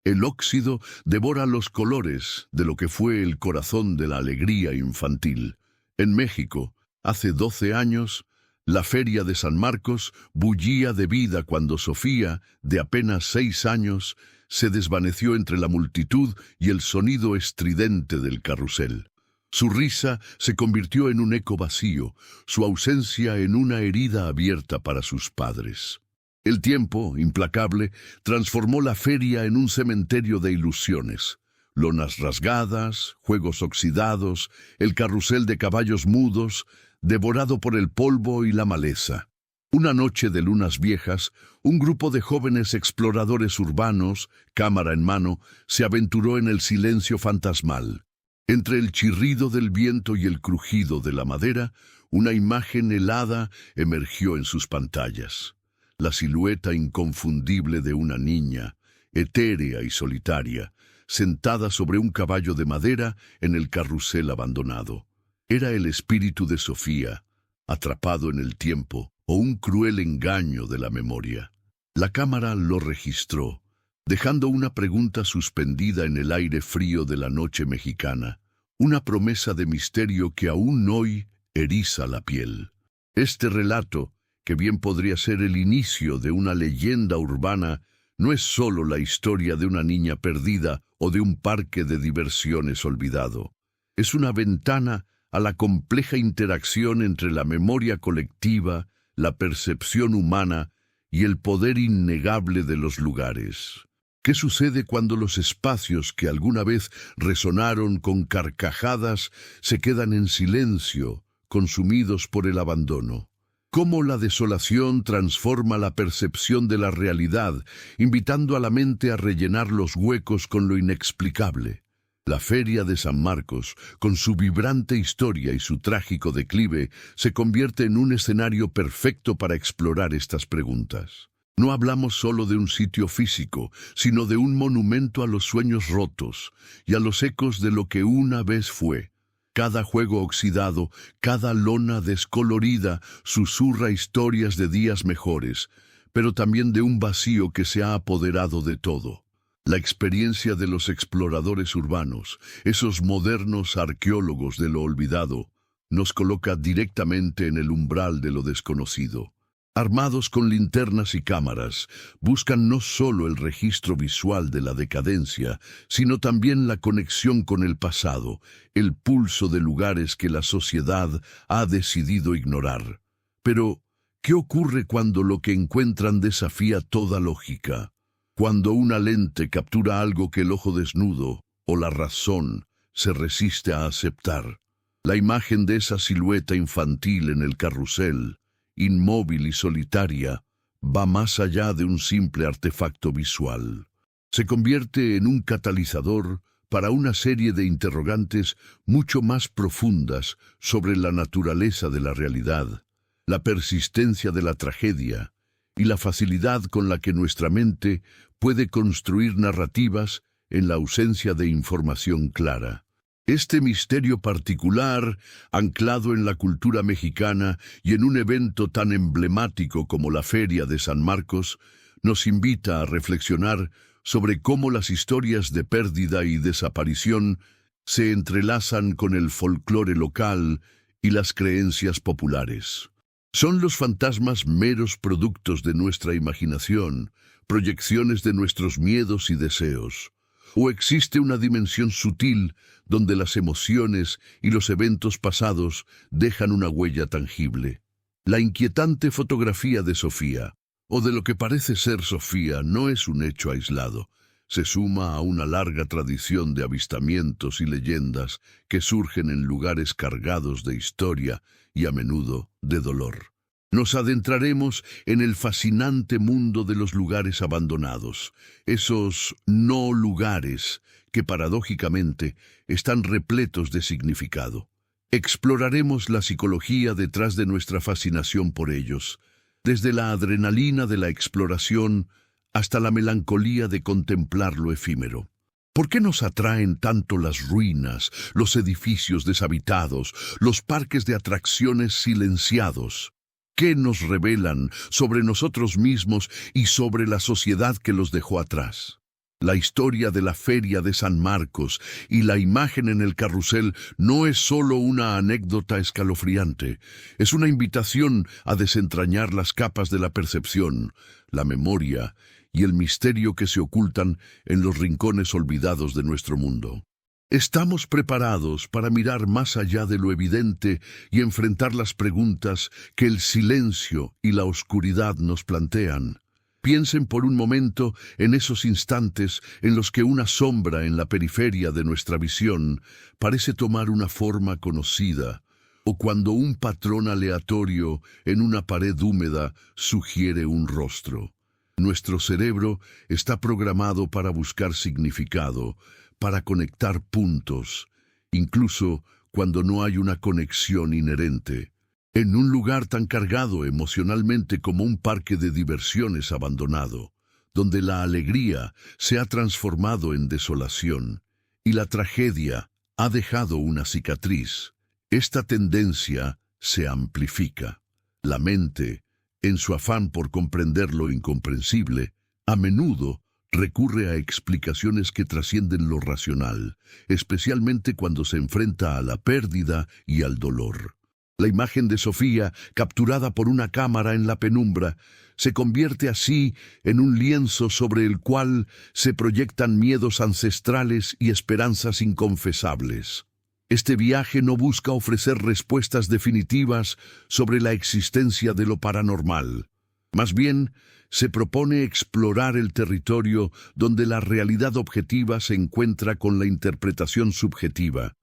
El óxido devora los colores de lo que fue el corazón de la alegría infantil. En México, hace 12 años, la Feria de San Marcos bullía de vida cuando Sofía, de apenas 6 años, se desvaneció entre la multitud y el sonido estridente del carrusel. Su risa se convirtió en un eco vacío, su ausencia en una herida abierta para sus padres. El tiempo, implacable, transformó la feria en un cementerio de ilusiones. Lonas rasgadas, juegos oxidados, el carrusel de caballos mudos, devorado por el polvo y la maleza. Una noche de lunas viejas, un grupo de jóvenes exploradores urbanos, cámara en mano, se aventuró en el silencio fantasmal. Entre el chirrido del viento y el crujido de la madera, una imagen helada emergió en sus pantallas. La silueta inconfundible de una niña, etérea y solitaria, sentada sobre un caballo de madera en el carrusel abandonado. Era el espíritu de Sofía, atrapado en el tiempo, o un cruel engaño de la memoria. La cámara lo registró, dejando una pregunta suspendida en el aire frío de la noche mexicana, una promesa de misterio que aún hoy eriza la piel. Este relato, que bien podría ser el inicio de una leyenda urbana, no es solo la historia de una niña perdida o de un parque de diversiones olvidado. Es una ventana a la compleja interacción entre la memoria colectiva, la percepción humana y el poder innegable de los lugares. ¿Qué sucede cuando los espacios que alguna vez resonaron con carcajadas se quedan en silencio, consumidos por el abandono? ¿Cómo la desolación transforma la percepción de la realidad, invitando a la mente a rellenar los huecos con lo inexplicable? La Feria de San Marcos, con su vibrante historia y su trágico declive, se convierte en un escenario perfecto para explorar estas preguntas. No hablamos solo de un sitio físico, sino de un monumento a los sueños rotos y a los ecos de lo que una vez fue. Cada juego oxidado, cada lona descolorida susurra historias de días mejores, pero también de un vacío que se ha apoderado de todo. La experiencia de los exploradores urbanos, esos modernos arqueólogos de lo olvidado, nos coloca directamente en el umbral de lo desconocido. Armados con linternas y cámaras, buscan no solo el registro visual de la decadencia, sino también la conexión con el pasado, el pulso de lugares que la sociedad ha decidido ignorar. Pero, ¿qué ocurre cuando lo que encuentran desafía toda lógica? Cuando una lente captura algo que el ojo desnudo, o la razón, se resiste a aceptar. La imagen de esa silueta infantil en el carrusel, inmóvil y solitaria, va más allá de un simple artefacto visual. Se convierte en un catalizador para una serie de interrogantes mucho más profundas sobre la naturaleza de la realidad, la persistencia de la tragedia y la facilidad con la que nuestra mente puede construir narrativas en la ausencia de información clara. Este misterio particular, anclado en la cultura mexicana y en un evento tan emblemático como la Feria de San Marcos, nos invita a reflexionar sobre cómo las historias de pérdida y desaparición se entrelazan con el folclore local y las creencias populares. ¿Son los fantasmas meros productos de nuestra imaginación, proyecciones de nuestros miedos y deseos? ¿O existe una dimensión sutil donde las emociones y los eventos pasados dejan una huella tangible? La inquietante fotografía de Sofía, o de lo que parece ser Sofía, no es un hecho aislado. Se suma a una larga tradición de avistamientos y leyendas que surgen en lugares cargados de historia y a menudo de dolor. Nos adentraremos en el fascinante mundo de los lugares abandonados, esos no lugares que paradójicamente están repletos de significado. Exploraremos la psicología detrás de nuestra fascinación por ellos, desde la adrenalina de la exploración hasta la melancolía de contemplar lo efímero. ¿Por qué nos atraen tanto las ruinas, los edificios deshabitados, los parques de atracciones silenciados? ¿Qué nos revelan sobre nosotros mismos y sobre la sociedad que los dejó atrás? La historia de la Feria de San Marcos y la imagen en el carrusel no es solo una anécdota escalofriante, es una invitación a desentrañar las capas de la percepción, la memoria y el misterio que se ocultan en los rincones olvidados de nuestro mundo. ¿Estamos preparados para mirar más allá de lo evidente y enfrentar las preguntas que el silencio y la oscuridad nos plantean? Piensen por un momento en esos instantes en los que una sombra en la periferia de nuestra visión parece tomar una forma conocida, o cuando un patrón aleatorio en una pared húmeda sugiere un rostro. Nuestro cerebro está programado para buscar significado, para conectar puntos, incluso cuando no hay una conexión inherente. En un lugar tan cargado emocionalmente como un parque de diversiones abandonado, donde la alegría se ha transformado en desolación y la tragedia ha dejado una cicatriz, esta tendencia se amplifica. La mente, en su afán por comprender lo incomprensible, a menudo recurre a explicaciones que trascienden lo racional, especialmente cuando se enfrenta a la pérdida y al dolor. La imagen de Sofía, capturada por una cámara en la penumbra, se convierte así en un lienzo sobre el cual se proyectan miedos ancestrales y esperanzas inconfesables. Este viaje no busca ofrecer respuestas definitivas sobre la existencia de lo paranormal. Más bien, se propone explorar el territorio donde la realidad objetiva se encuentra con la interpretación subjetiva,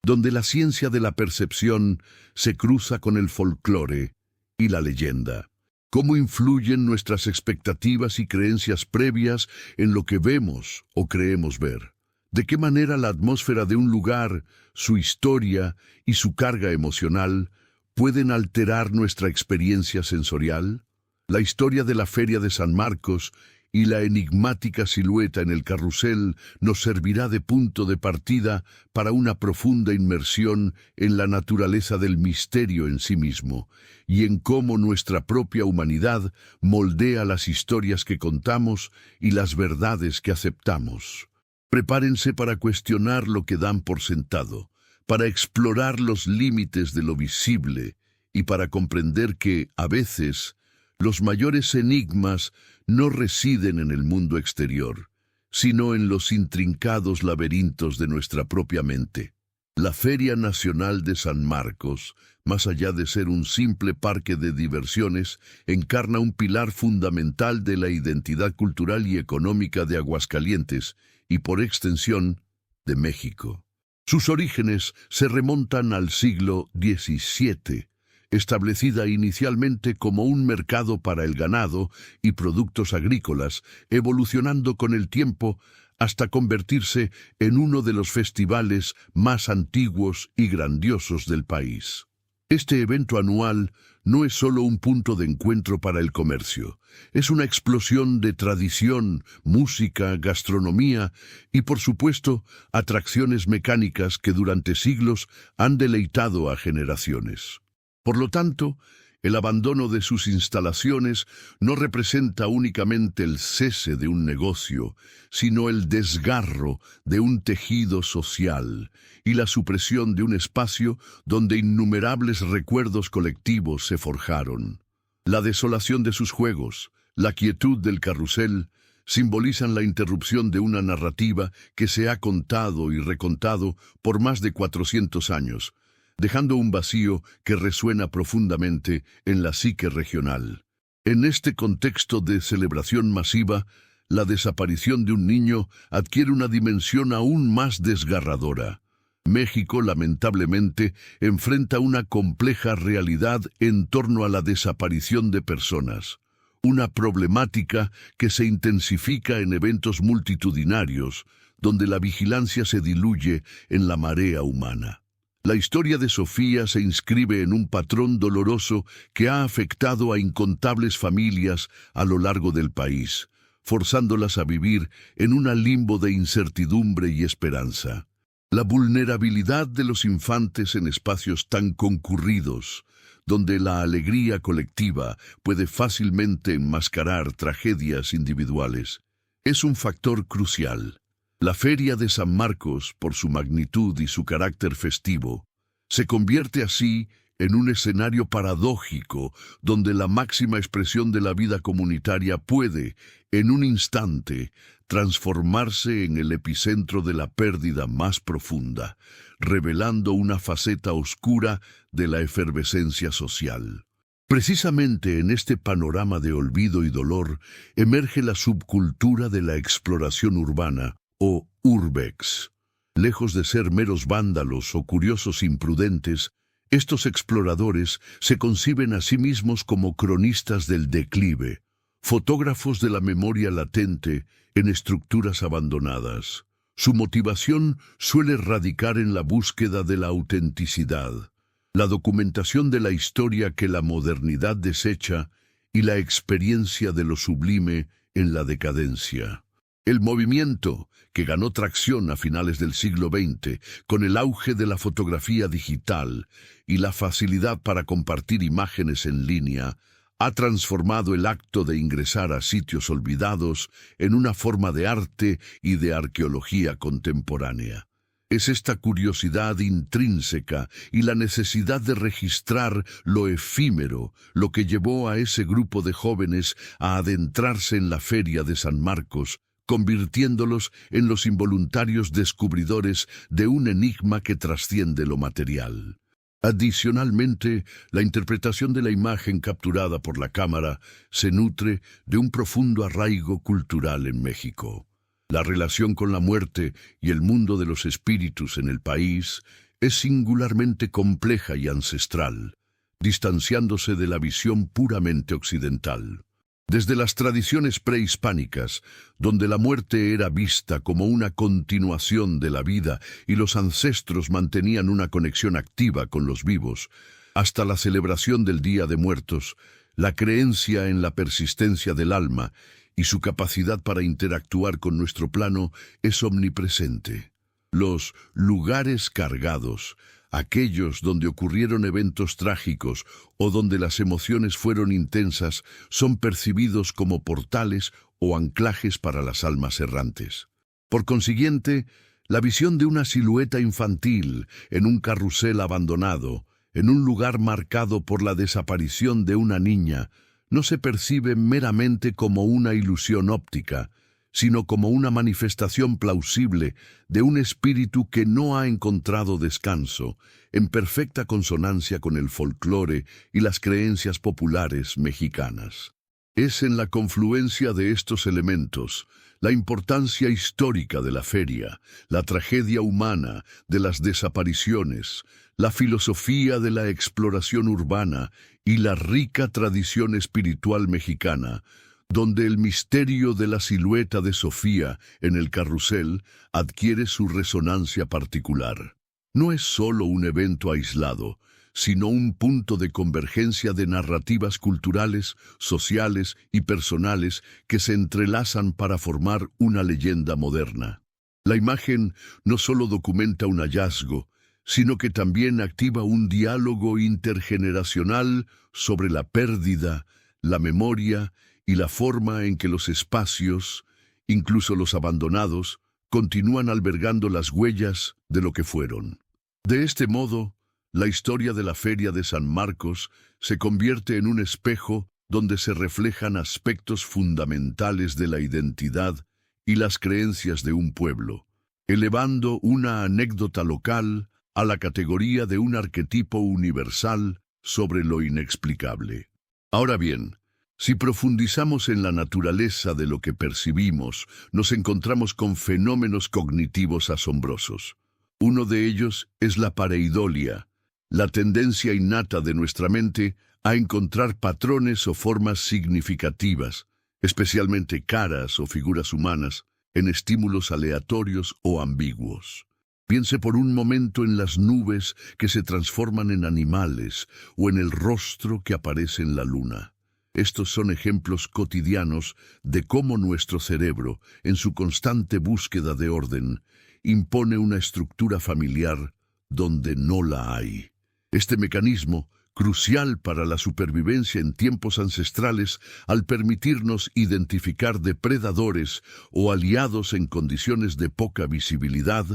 donde la ciencia de la percepción se cruza con el folclore y la leyenda. ¿Cómo influyen nuestras expectativas y creencias previas en lo que vemos o creemos ver? ¿De qué manera la atmósfera de un lugar, su historia y su carga emocional pueden alterar nuestra experiencia sensorial? La historia de la Feria de San Marcos y la enigmática silueta en el carrusel nos servirá de punto de partida para una profunda inmersión en la naturaleza del misterio en sí mismo y en cómo nuestra propia humanidad moldea las historias que contamos y las verdades que aceptamos. Prepárense para cuestionar lo que dan por sentado, para explorar los límites de lo visible y para comprender que, a veces, los mayores enigmas no residen en el mundo exterior, sino en los intrincados laberintos de nuestra propia mente. La Feria Nacional de San Marcos, más allá de ser un simple parque de diversiones, encarna un pilar fundamental de la identidad cultural y económica de Aguascalientes y, por extensión, de México. Sus orígenes se remontan al siglo XVII, establecida inicialmente como un mercado para el ganado y productos agrícolas, evolucionando con el tiempo hasta convertirse en uno de los festivales más antiguos y grandiosos del país. Este evento anual no es solo un punto de encuentro para el comercio, es una explosión de tradición, música, gastronomía y, por supuesto, atracciones mecánicas que durante siglos han deleitado a generaciones. Por lo tanto, el abandono de sus instalaciones no representa únicamente el cese de un negocio, sino el desgarro de un tejido social y la supresión de un espacio donde innumerables recuerdos colectivos se forjaron. La desolación de sus juegos, la quietud del carrusel, simbolizan la interrupción de una narrativa que se ha contado y recontado por más de 400 años, dejando un vacío que resuena profundamente en la psique regional. En este contexto de celebración masiva, la desaparición de un niño adquiere una dimensión aún más desgarradora. México, lamentablemente, enfrenta una compleja realidad en torno a la desaparición de personas, una problemática que se intensifica en eventos multitudinarios, donde la vigilancia se diluye en la marea humana. La historia de Sofía se inscribe en un patrón doloroso que ha afectado a incontables familias a lo largo del país, forzándolas a vivir en un limbo de incertidumbre y esperanza. La vulnerabilidad de los infantes en espacios tan concurridos, donde la alegría colectiva puede fácilmente enmascarar tragedias individuales, es un factor crucial. La Feria de San Marcos, por su magnitud y su carácter festivo, se convierte así en un escenario paradójico donde la máxima expresión de la vida comunitaria puede, en un instante, transformarse en el epicentro de la pérdida más profunda, revelando una faceta oscura de la efervescencia social. Precisamente en este panorama de olvido y dolor emerge la subcultura de la exploración urbana, o urbex. Lejos de ser meros vándalos o curiosos imprudentes, estos exploradores se conciben a sí mismos como cronistas del declive, fotógrafos de la memoria latente en estructuras abandonadas. Su motivación suele radicar en la búsqueda de la autenticidad, la documentación de la historia que la modernidad desecha y la experiencia de lo sublime en la decadencia. El movimiento, que ganó tracción a finales del siglo XX con el auge de la fotografía digital y la facilidad para compartir imágenes en línea, ha transformado el acto de ingresar a sitios olvidados en una forma de arte y de arqueología contemporánea. Es esta curiosidad intrínseca y la necesidad de registrar lo efímero lo que llevó a ese grupo de jóvenes a adentrarse en la Feria de San Marcos, convirtiéndolos en los involuntarios descubridores de un enigma que trasciende lo material. Adicionalmente, la interpretación de la imagen capturada por la cámara se nutre de un profundo arraigo cultural en México. La relación con la muerte y el mundo de los espíritus en el país es singularmente compleja y ancestral, distanciándose de la visión puramente occidental. Desde las tradiciones prehispánicas, donde la muerte era vista como una continuación de la vida y los ancestros mantenían una conexión activa con los vivos, hasta la celebración del Día de Muertos, la creencia en la persistencia del alma y su capacidad para interactuar con nuestro plano es omnipresente. Los lugares cargados, aquellos donde ocurrieron eventos trágicos o donde las emociones fueron intensas, son percibidos como portales o anclajes para las almas errantes. Por consiguiente, la visión de una silueta infantil en un carrusel abandonado, en un lugar marcado por la desaparición de una niña, no se percibe meramente como una ilusión óptica, sino como una manifestación plausible de un espíritu que no ha encontrado descanso, en perfecta consonancia con el folclore y las creencias populares mexicanas. Es en la confluencia de estos elementos, la importancia histórica de la feria, la tragedia humana de las desapariciones, la filosofía de la exploración urbana y la rica tradición espiritual mexicana, donde el misterio de la silueta de Sofía en el carrusel adquiere su resonancia particular. No es solo un evento aislado, sino un punto de convergencia de narrativas culturales, sociales y personales que se entrelazan para formar una leyenda moderna. La imagen no solo documenta un hallazgo, sino que también activa un diálogo intergeneracional sobre la pérdida, la memoria y la forma en que los espacios, incluso los abandonados, continúan albergando las huellas de lo que fueron. De este modo, la historia de la Feria de San Marcos se convierte en un espejo donde se reflejan aspectos fundamentales de la identidad y las creencias de un pueblo, elevando una anécdota local a la categoría de un arquetipo universal sobre lo inexplicable. Ahora bien, si profundizamos en la naturaleza de lo que percibimos, nos encontramos con fenómenos cognitivos asombrosos. Uno de ellos es la pareidolia, la tendencia innata de nuestra mente a encontrar patrones o formas significativas, especialmente caras o figuras humanas, en estímulos aleatorios o ambiguos. Piense por un momento en las nubes que se transforman en animales o en el rostro que aparece en la luna. Estos son ejemplos cotidianos de cómo nuestro cerebro, en su constante búsqueda de orden, impone una estructura familiar donde no la hay. Este mecanismo, crucial para la supervivencia en tiempos ancestrales al permitirnos identificar depredadores o aliados en condiciones de poca visibilidad,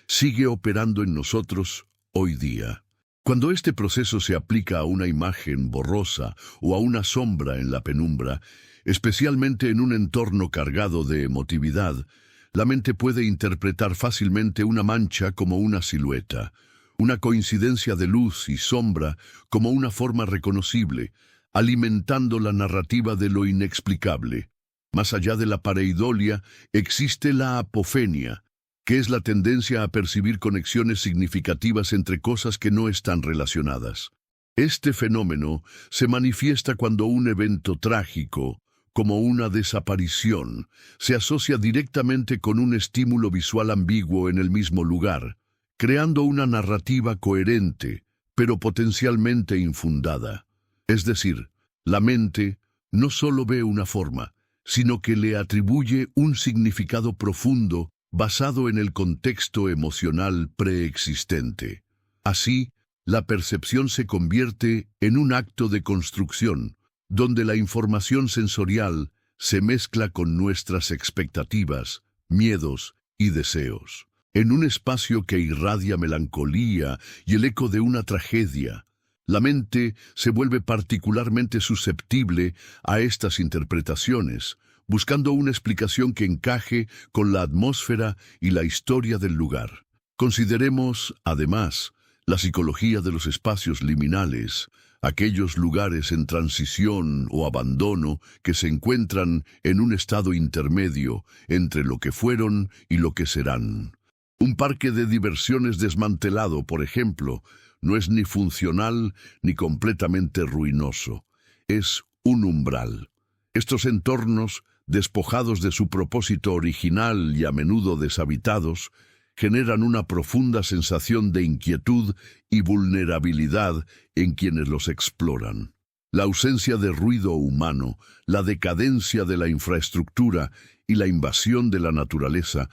sigue operando en nosotros hoy día. Cuando este proceso se aplica a una imagen borrosa o a una sombra en la penumbra, especialmente en un entorno cargado de emotividad, la mente puede interpretar fácilmente una mancha como una silueta, una coincidencia de luz y sombra como una forma reconocible, alimentando la narrativa de lo inexplicable. Más allá de la pareidolia, existe la apofenia, que es la tendencia a percibir conexiones significativas entre cosas que no están relacionadas. Este fenómeno se manifiesta cuando un evento trágico, como una desaparición, se asocia directamente con un estímulo visual ambiguo en el mismo lugar, creando una narrativa coherente, pero potencialmente infundada. Es decir, la mente no solo ve una forma, sino que le atribuye un significado profundo basado en el contexto emocional preexistente. Así, la percepción se convierte en un acto de construcción, donde la información sensorial se mezcla con nuestras expectativas, miedos y deseos. En un espacio que irradia melancolía y el eco de una tragedia, la mente se vuelve particularmente susceptible a estas interpretaciones, buscando una explicación que encaje con la atmósfera y la historia del lugar. Consideremos, además, la psicología de los espacios liminales, aquellos lugares en transición o abandono que se encuentran en un estado intermedio entre lo que fueron y lo que serán. Un parque de diversiones desmantelado, por ejemplo, no es ni funcional ni completamente ruinoso. Es un umbral. Estos entornos, despojados de su propósito original y a menudo deshabitados, generan una profunda sensación de inquietud y vulnerabilidad en quienes los exploran. La ausencia de ruido humano, la decadencia de la infraestructura y la invasión de la naturaleza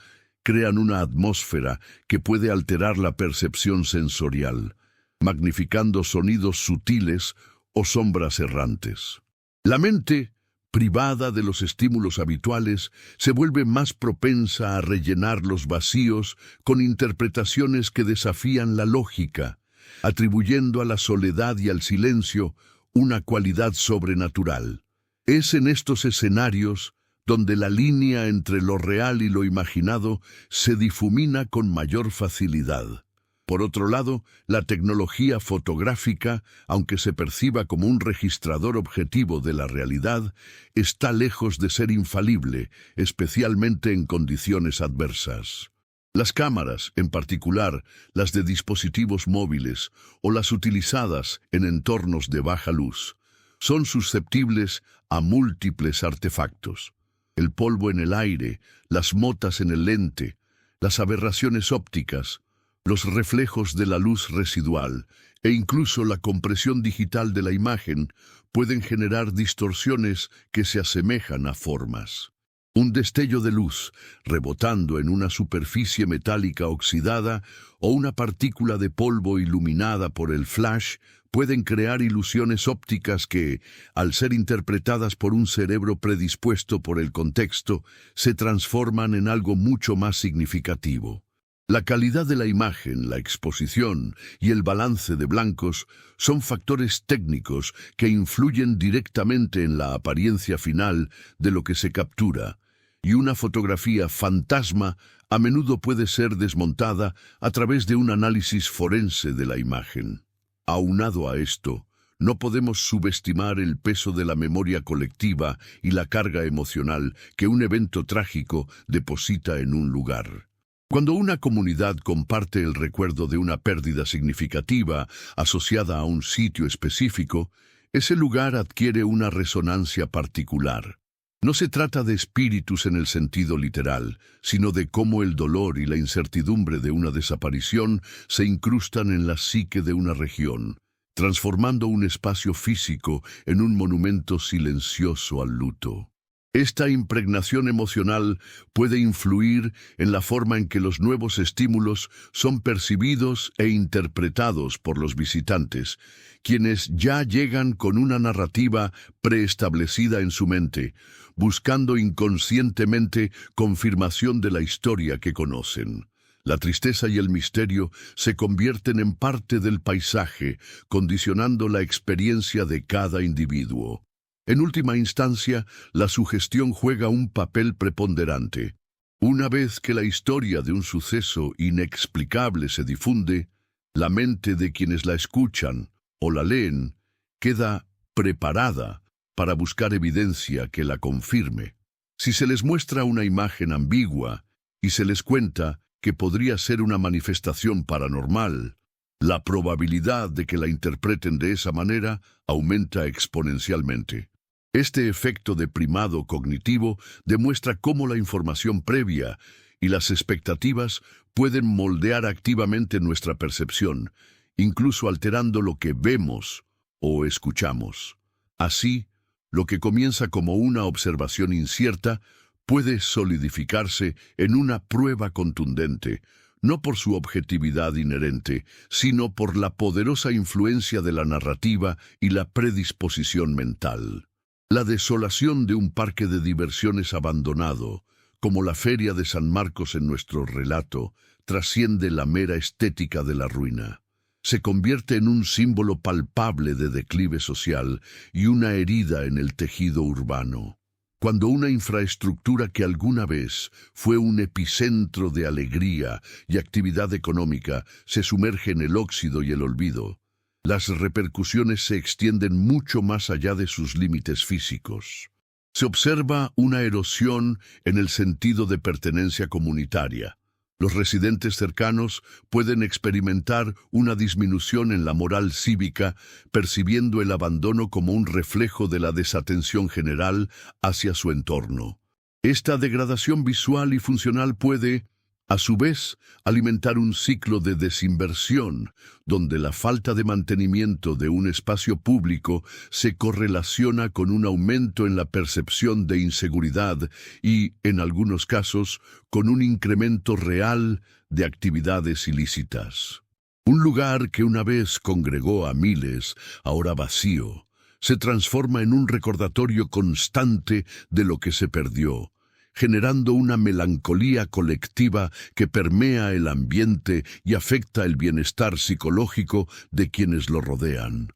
crean una atmósfera que puede alterar la percepción sensorial, magnificando sonidos sutiles o sombras errantes. La mente, privada de los estímulos habituales, se vuelve más propensa a rellenar los vacíos con interpretaciones que desafían la lógica, atribuyendo a la soledad y al silencio una cualidad sobrenatural. Es en estos escenarios donde la línea entre lo real y lo imaginado se difumina con mayor facilidad. Por otro lado, la tecnología fotográfica, aunque se perciba como un registrador objetivo de la realidad, está lejos de ser infalible, especialmente en condiciones adversas. Las cámaras, en particular las de dispositivos móviles o las utilizadas en entornos de baja luz, son susceptibles a múltiples artefactos. El polvo en el aire, las motas en el lente, las aberraciones ópticas, los reflejos de la luz residual e incluso la compresión digital de la imagen pueden generar distorsiones que se asemejan a formas. Un destello de luz rebotando en una superficie metálica oxidada o una partícula de polvo iluminada por el flash pueden crear ilusiones ópticas que, al ser interpretadas por un cerebro predispuesto por el contexto, se transforman en algo mucho más significativo. La calidad de la imagen, la exposición y el balance de blancos son factores técnicos que influyen directamente en la apariencia final de lo que se captura, y una fotografía fantasma a menudo puede ser desmontada a través de un análisis forense de la imagen. Aunado a esto, no podemos subestimar el peso de la memoria colectiva y la carga emocional que un evento trágico deposita en un lugar. Cuando una comunidad comparte el recuerdo de una pérdida significativa asociada a un sitio específico, ese lugar adquiere una resonancia particular. No se trata de espíritus en el sentido literal, sino de cómo el dolor y la incertidumbre de una desaparición se incrustan en la psique de una región, transformando un espacio físico en un monumento silencioso al luto. Esta impregnación emocional puede influir en la forma en que los nuevos estímulos son percibidos e interpretados por los visitantes, quienes ya llegan con una narrativa preestablecida en su mente, buscando inconscientemente confirmación de la historia que conocen. La tristeza y el misterio se convierten en parte del paisaje, condicionando la experiencia de cada individuo. En última instancia, la sugestión juega un papel preponderante. Una vez que la historia de un suceso inexplicable se difunde, la mente de quienes la escuchan o la leen queda preparada para buscar evidencia que la confirme. Si se les muestra una imagen ambigua y se les cuenta que podría ser una manifestación paranormal, la probabilidad de que la interpreten de esa manera aumenta exponencialmente. Este efecto de primado cognitivo demuestra cómo la información previa y las expectativas pueden moldear activamente nuestra percepción, incluso alterando lo que vemos o escuchamos. Así, lo que comienza como una observación incierta puede solidificarse en una prueba contundente, no por su objetividad inherente, sino por la poderosa influencia de la narrativa y la predisposición mental. La desolación de un parque de diversiones abandonado, como la Feria de San Marcos en nuestro relato, trasciende la mera estética de la ruina. Se convierte en un símbolo palpable de declive social y una herida en el tejido urbano. Cuando una infraestructura que alguna vez fue un epicentro de alegría y actividad económica se sumerge en el óxido y el olvido, las repercusiones se extienden mucho más allá de sus límites físicos. Se observa una erosión en el sentido de pertenencia comunitaria. Los residentes cercanos pueden experimentar una disminución en la moral cívica, percibiendo el abandono como un reflejo de la desatención general hacia su entorno. Esta degradación visual y funcional puede, a su vez, alimentar un ciclo de desinversión, donde la falta de mantenimiento de un espacio público se correlaciona con un aumento en la percepción de inseguridad y, en algunos casos, con un incremento real de actividades ilícitas. Un lugar que una vez congregó a miles, ahora vacío, se transforma en un recordatorio constante de lo que se perdió, generando una melancolía colectiva que permea el ambiente y afecta el bienestar psicológico de quienes lo rodean.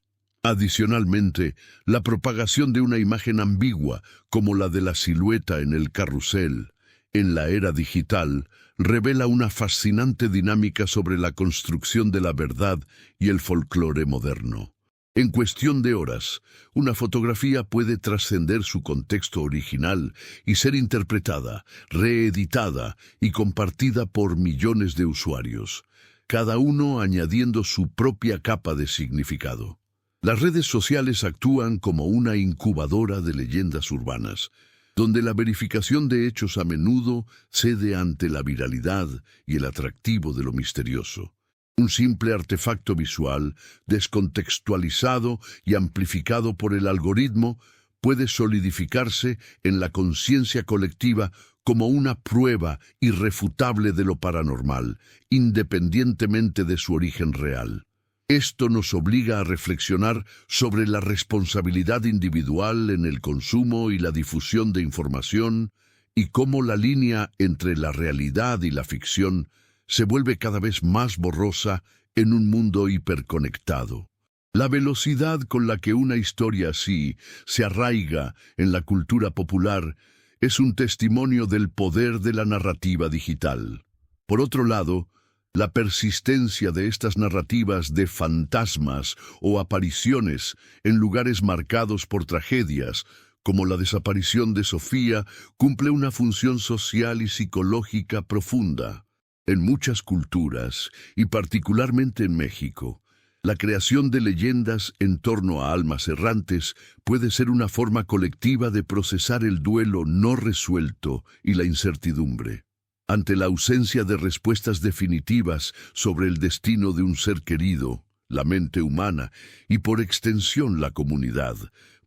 Adicionalmente, la propagación de una imagen ambigua, como la de la silueta en el carrusel, en la era digital, revela una fascinante dinámica sobre la construcción de la verdad y el folclore moderno. En cuestión de horas, una fotografía puede trascender su contexto original y ser interpretada, reeditada y compartida por millones de usuarios, cada uno añadiendo su propia capa de significado. Las redes sociales actúan como una incubadora de leyendas urbanas, donde la verificación de hechos a menudo cede ante la viralidad y el atractivo de lo misterioso. Un simple artefacto visual, descontextualizado y amplificado por el algoritmo, puede solidificarse en la conciencia colectiva como una prueba irrefutable de lo paranormal, independientemente de su origen real. Esto nos obliga a reflexionar sobre la responsabilidad individual en el consumo y la difusión de información y cómo la línea entre la realidad y la ficción se vuelve cada vez más borrosa en un mundo hiperconectado. La velocidad con la que una historia así se arraiga en la cultura popular es un testimonio del poder de la narrativa digital. Por otro lado, la persistencia de estas narrativas de fantasmas o apariciones en lugares marcados por tragedias, como la desaparición de Sofía, cumple una función social y psicológica profunda. En muchas culturas, y particularmente en México, la creación de leyendas en torno a almas errantes puede ser una forma colectiva de procesar el duelo no resuelto y la incertidumbre. Ante la ausencia de respuestas definitivas sobre el destino de un ser querido, la mente humana, y por extensión la comunidad,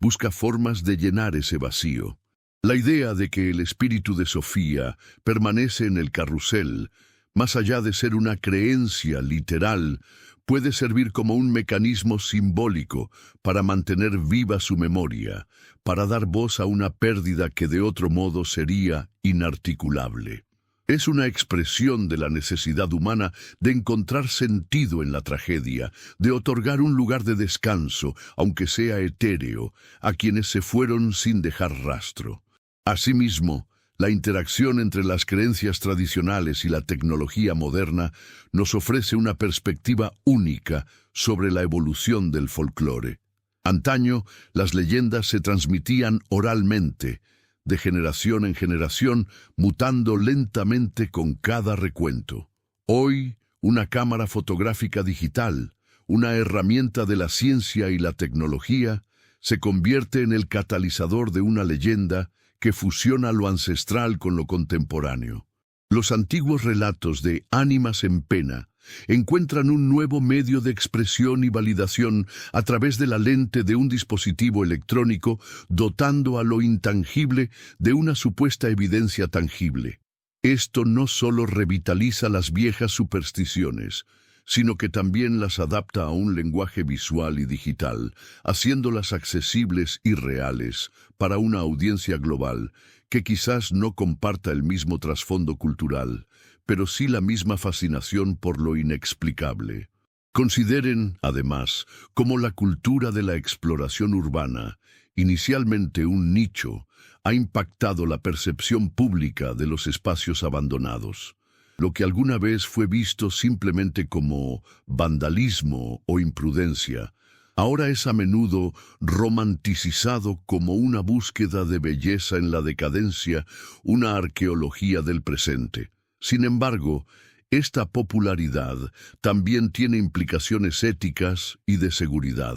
busca formas de llenar ese vacío. La idea de que el espíritu de Sofía permanece en el carrusel, más allá de ser una creencia literal, puede servir como un mecanismo simbólico para mantener viva su memoria, para dar voz a una pérdida que de otro modo sería inarticulable. Es una expresión de la necesidad humana de encontrar sentido en la tragedia, de otorgar un lugar de descanso, aunque sea etéreo, a quienes se fueron sin dejar rastro. Asimismo, la interacción entre las creencias tradicionales y la tecnología moderna nos ofrece una perspectiva única sobre la evolución del folclore. Antaño, las leyendas se transmitían oralmente, de generación en generación, mutando lentamente con cada recuento. Hoy, una cámara fotográfica digital, una herramienta de la ciencia y la tecnología, se convierte en el catalizador de una leyenda que fusiona lo ancestral con lo contemporáneo. Los antiguos relatos de ánimas en pena encuentran un nuevo medio de expresión y validación a través de la lente de un dispositivo electrónico, dotando a lo intangible de una supuesta evidencia tangible. Esto no solo revitaliza las viejas supersticiones, sino que también las adapta a un lenguaje visual y digital, haciéndolas accesibles y reales para una audiencia global que quizás no comparta el mismo trasfondo cultural, pero sí la misma fascinación por lo inexplicable. Consideren, además, cómo la cultura de la exploración urbana, inicialmente un nicho, ha impactado la percepción pública de los espacios abandonados. Lo que alguna vez fue visto simplemente como vandalismo o imprudencia, ahora es a menudo romanticizado como una búsqueda de belleza en la decadencia, una arqueología del presente. Sin embargo, esta popularidad también tiene implicaciones éticas y de seguridad.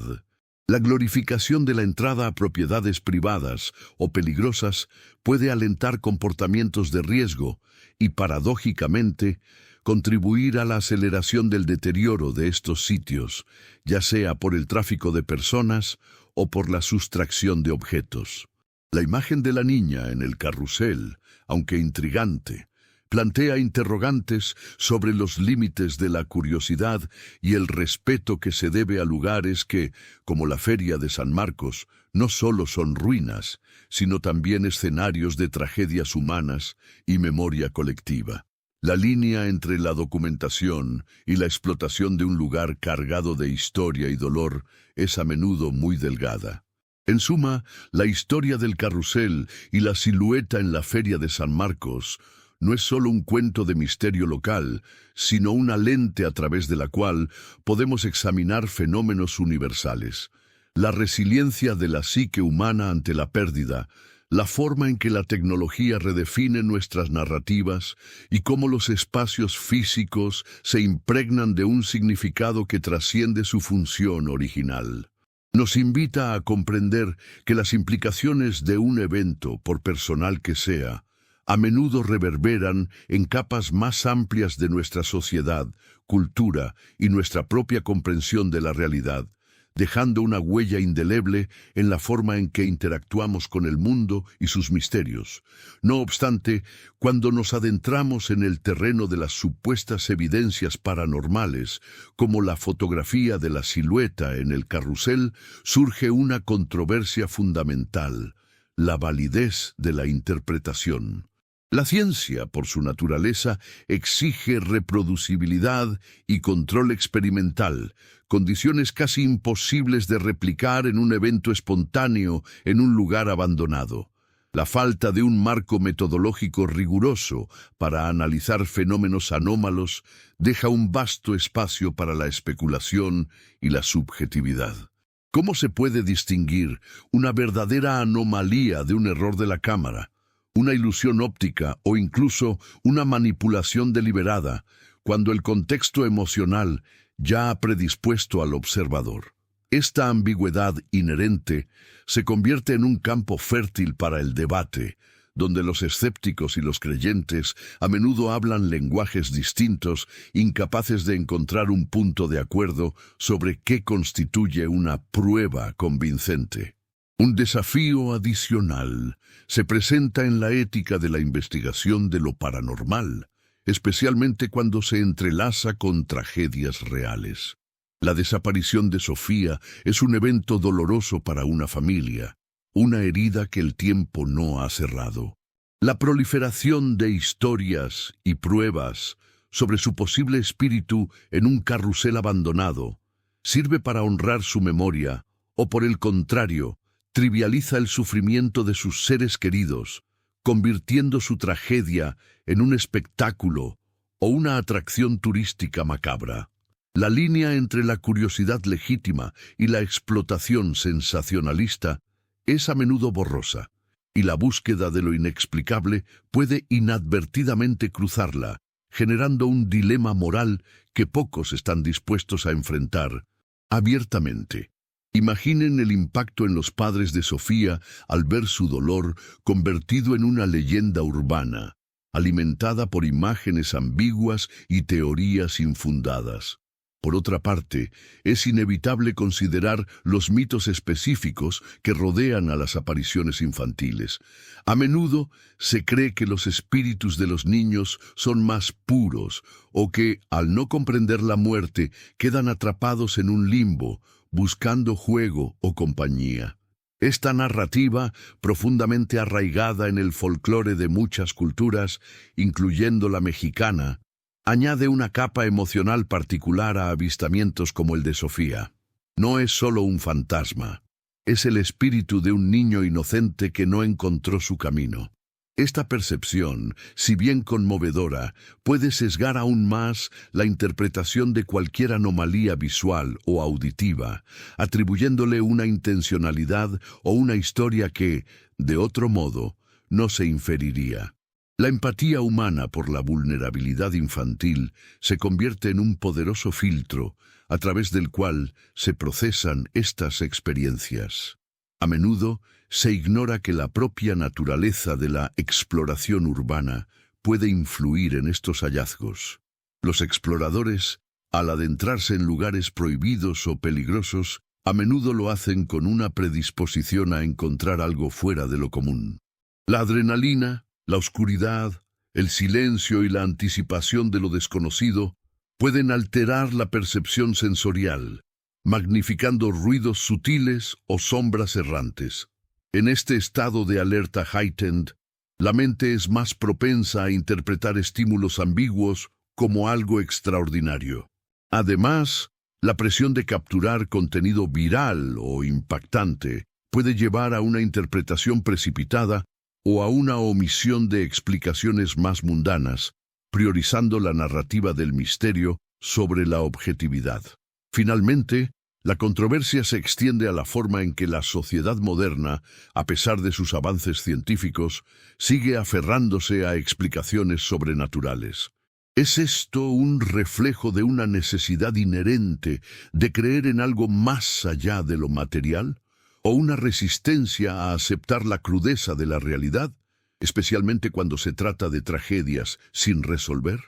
La glorificación de la entrada a propiedades privadas o peligrosas puede alentar comportamientos de riesgo y, paradójicamente, contribuir a la aceleración del deterioro de estos sitios, ya sea por el tráfico de personas o por la sustracción de objetos. La imagen de la niña en el carrusel, aunque intrigante, plantea interrogantes sobre los límites de la curiosidad y el respeto que se debe a lugares que, como la Feria de San Marcos, no solo son ruinas, sino también escenarios de tragedias humanas y memoria colectiva. La línea entre la documentación y la explotación de un lugar cargado de historia y dolor es a menudo muy delgada. En suma, la historia del carrusel y la silueta en la Feria de San Marcos no es solo un cuento de misterio local, sino una lente a través de la cual podemos examinar fenómenos universales. La resiliencia de la psique humana ante la pérdida, la forma en que la tecnología redefine nuestras narrativas y cómo los espacios físicos se impregnan de un significado que trasciende su función original. Nos invita a comprender que las implicaciones de un evento, por personal que sea, a menudo reverberan en capas más amplias de nuestra sociedad, cultura y nuestra propia comprensión de la realidad, dejando una huella indeleble en la forma en que interactuamos con el mundo y sus misterios. No obstante, cuando nos adentramos en el terreno de las supuestas evidencias paranormales, como la fotografía de la silueta en el carrusel, surge una controversia fundamental: la validez de la interpretación. La ciencia, por su naturaleza, exige reproducibilidad y control experimental, condiciones casi imposibles de replicar en un evento espontáneo en un lugar abandonado. La falta de un marco metodológico riguroso para analizar fenómenos anómalos deja un vasto espacio para la especulación y la subjetividad. ¿Cómo se puede distinguir una verdadera anomalía de un error de la cámara, una ilusión óptica o incluso una manipulación deliberada, cuando el contexto emocional ya ha predispuesto al observador? Esta ambigüedad inherente se convierte en un campo fértil para el debate, donde los escépticos y los creyentes a menudo hablan lenguajes distintos, incapaces de encontrar un punto de acuerdo sobre qué constituye una prueba convincente. Un desafío adicional se presenta en la ética de la investigación de lo paranormal, especialmente cuando se entrelaza con tragedias reales. La desaparición de Sofía es un evento doloroso para una familia, una herida que el tiempo no ha cerrado. La proliferación de historias y pruebas sobre su posible espíritu en un carrusel abandonado sirve para honrar su memoria o, por el contrario, trivializa el sufrimiento de sus seres queridos, convirtiendo su tragedia en un espectáculo o una atracción turística macabra. La línea entre la curiosidad legítima y la explotación sensacionalista es a menudo borrosa, y la búsqueda de lo inexplicable puede inadvertidamente cruzarla, generando un dilema moral que pocos están dispuestos a enfrentar abiertamente. Imaginen el impacto en los padres de Sofía al ver su dolor convertido en una leyenda urbana, alimentada por imágenes ambiguas y teorías infundadas. Por otra parte, es inevitable considerar los mitos específicos que rodean a las apariciones infantiles. A menudo se cree que los espíritus de los niños son más puros o que, al no comprender la muerte, quedan atrapados en un limbo, buscando juego o compañía. Esta narrativa, profundamente arraigada en el folclore de muchas culturas, incluyendo la mexicana, añade una capa emocional particular a avistamientos como el de Sofía. No es solo un fantasma, es el espíritu de un niño inocente que no encontró su camino. Esta percepción, si bien conmovedora, puede sesgar aún más la interpretación de cualquier anomalía visual o auditiva, atribuyéndole una intencionalidad o una historia que, de otro modo, no se inferiría. La empatía humana por la vulnerabilidad infantil se convierte en un poderoso filtro a través del cual se procesan estas experiencias. A menudo se ignora que la propia naturaleza de la exploración urbana puede influir en estos hallazgos. Los exploradores, al adentrarse en lugares prohibidos o peligrosos, a menudo lo hacen con una predisposición a encontrar algo fuera de lo común. La adrenalina, la oscuridad, el silencio y la anticipación de lo desconocido pueden alterar la percepción sensorial, magnificando ruidos sutiles o sombras errantes. En este estado de alerta heightened, la mente es más propensa a interpretar estímulos ambiguos como algo extraordinario. Además, la presión de capturar contenido viral o impactante puede llevar a una interpretación precipitada o a una omisión de explicaciones más mundanas, priorizando la narrativa del misterio sobre la objetividad. Finalmente, la controversia se extiende a la forma en que la sociedad moderna, a pesar de sus avances científicos, sigue aferrándose a explicaciones sobrenaturales. ¿Es esto un reflejo de una necesidad inherente de creer en algo más allá de lo material? ¿O una resistencia a aceptar la crudeza de la realidad, especialmente cuando se trata de tragedias sin resolver?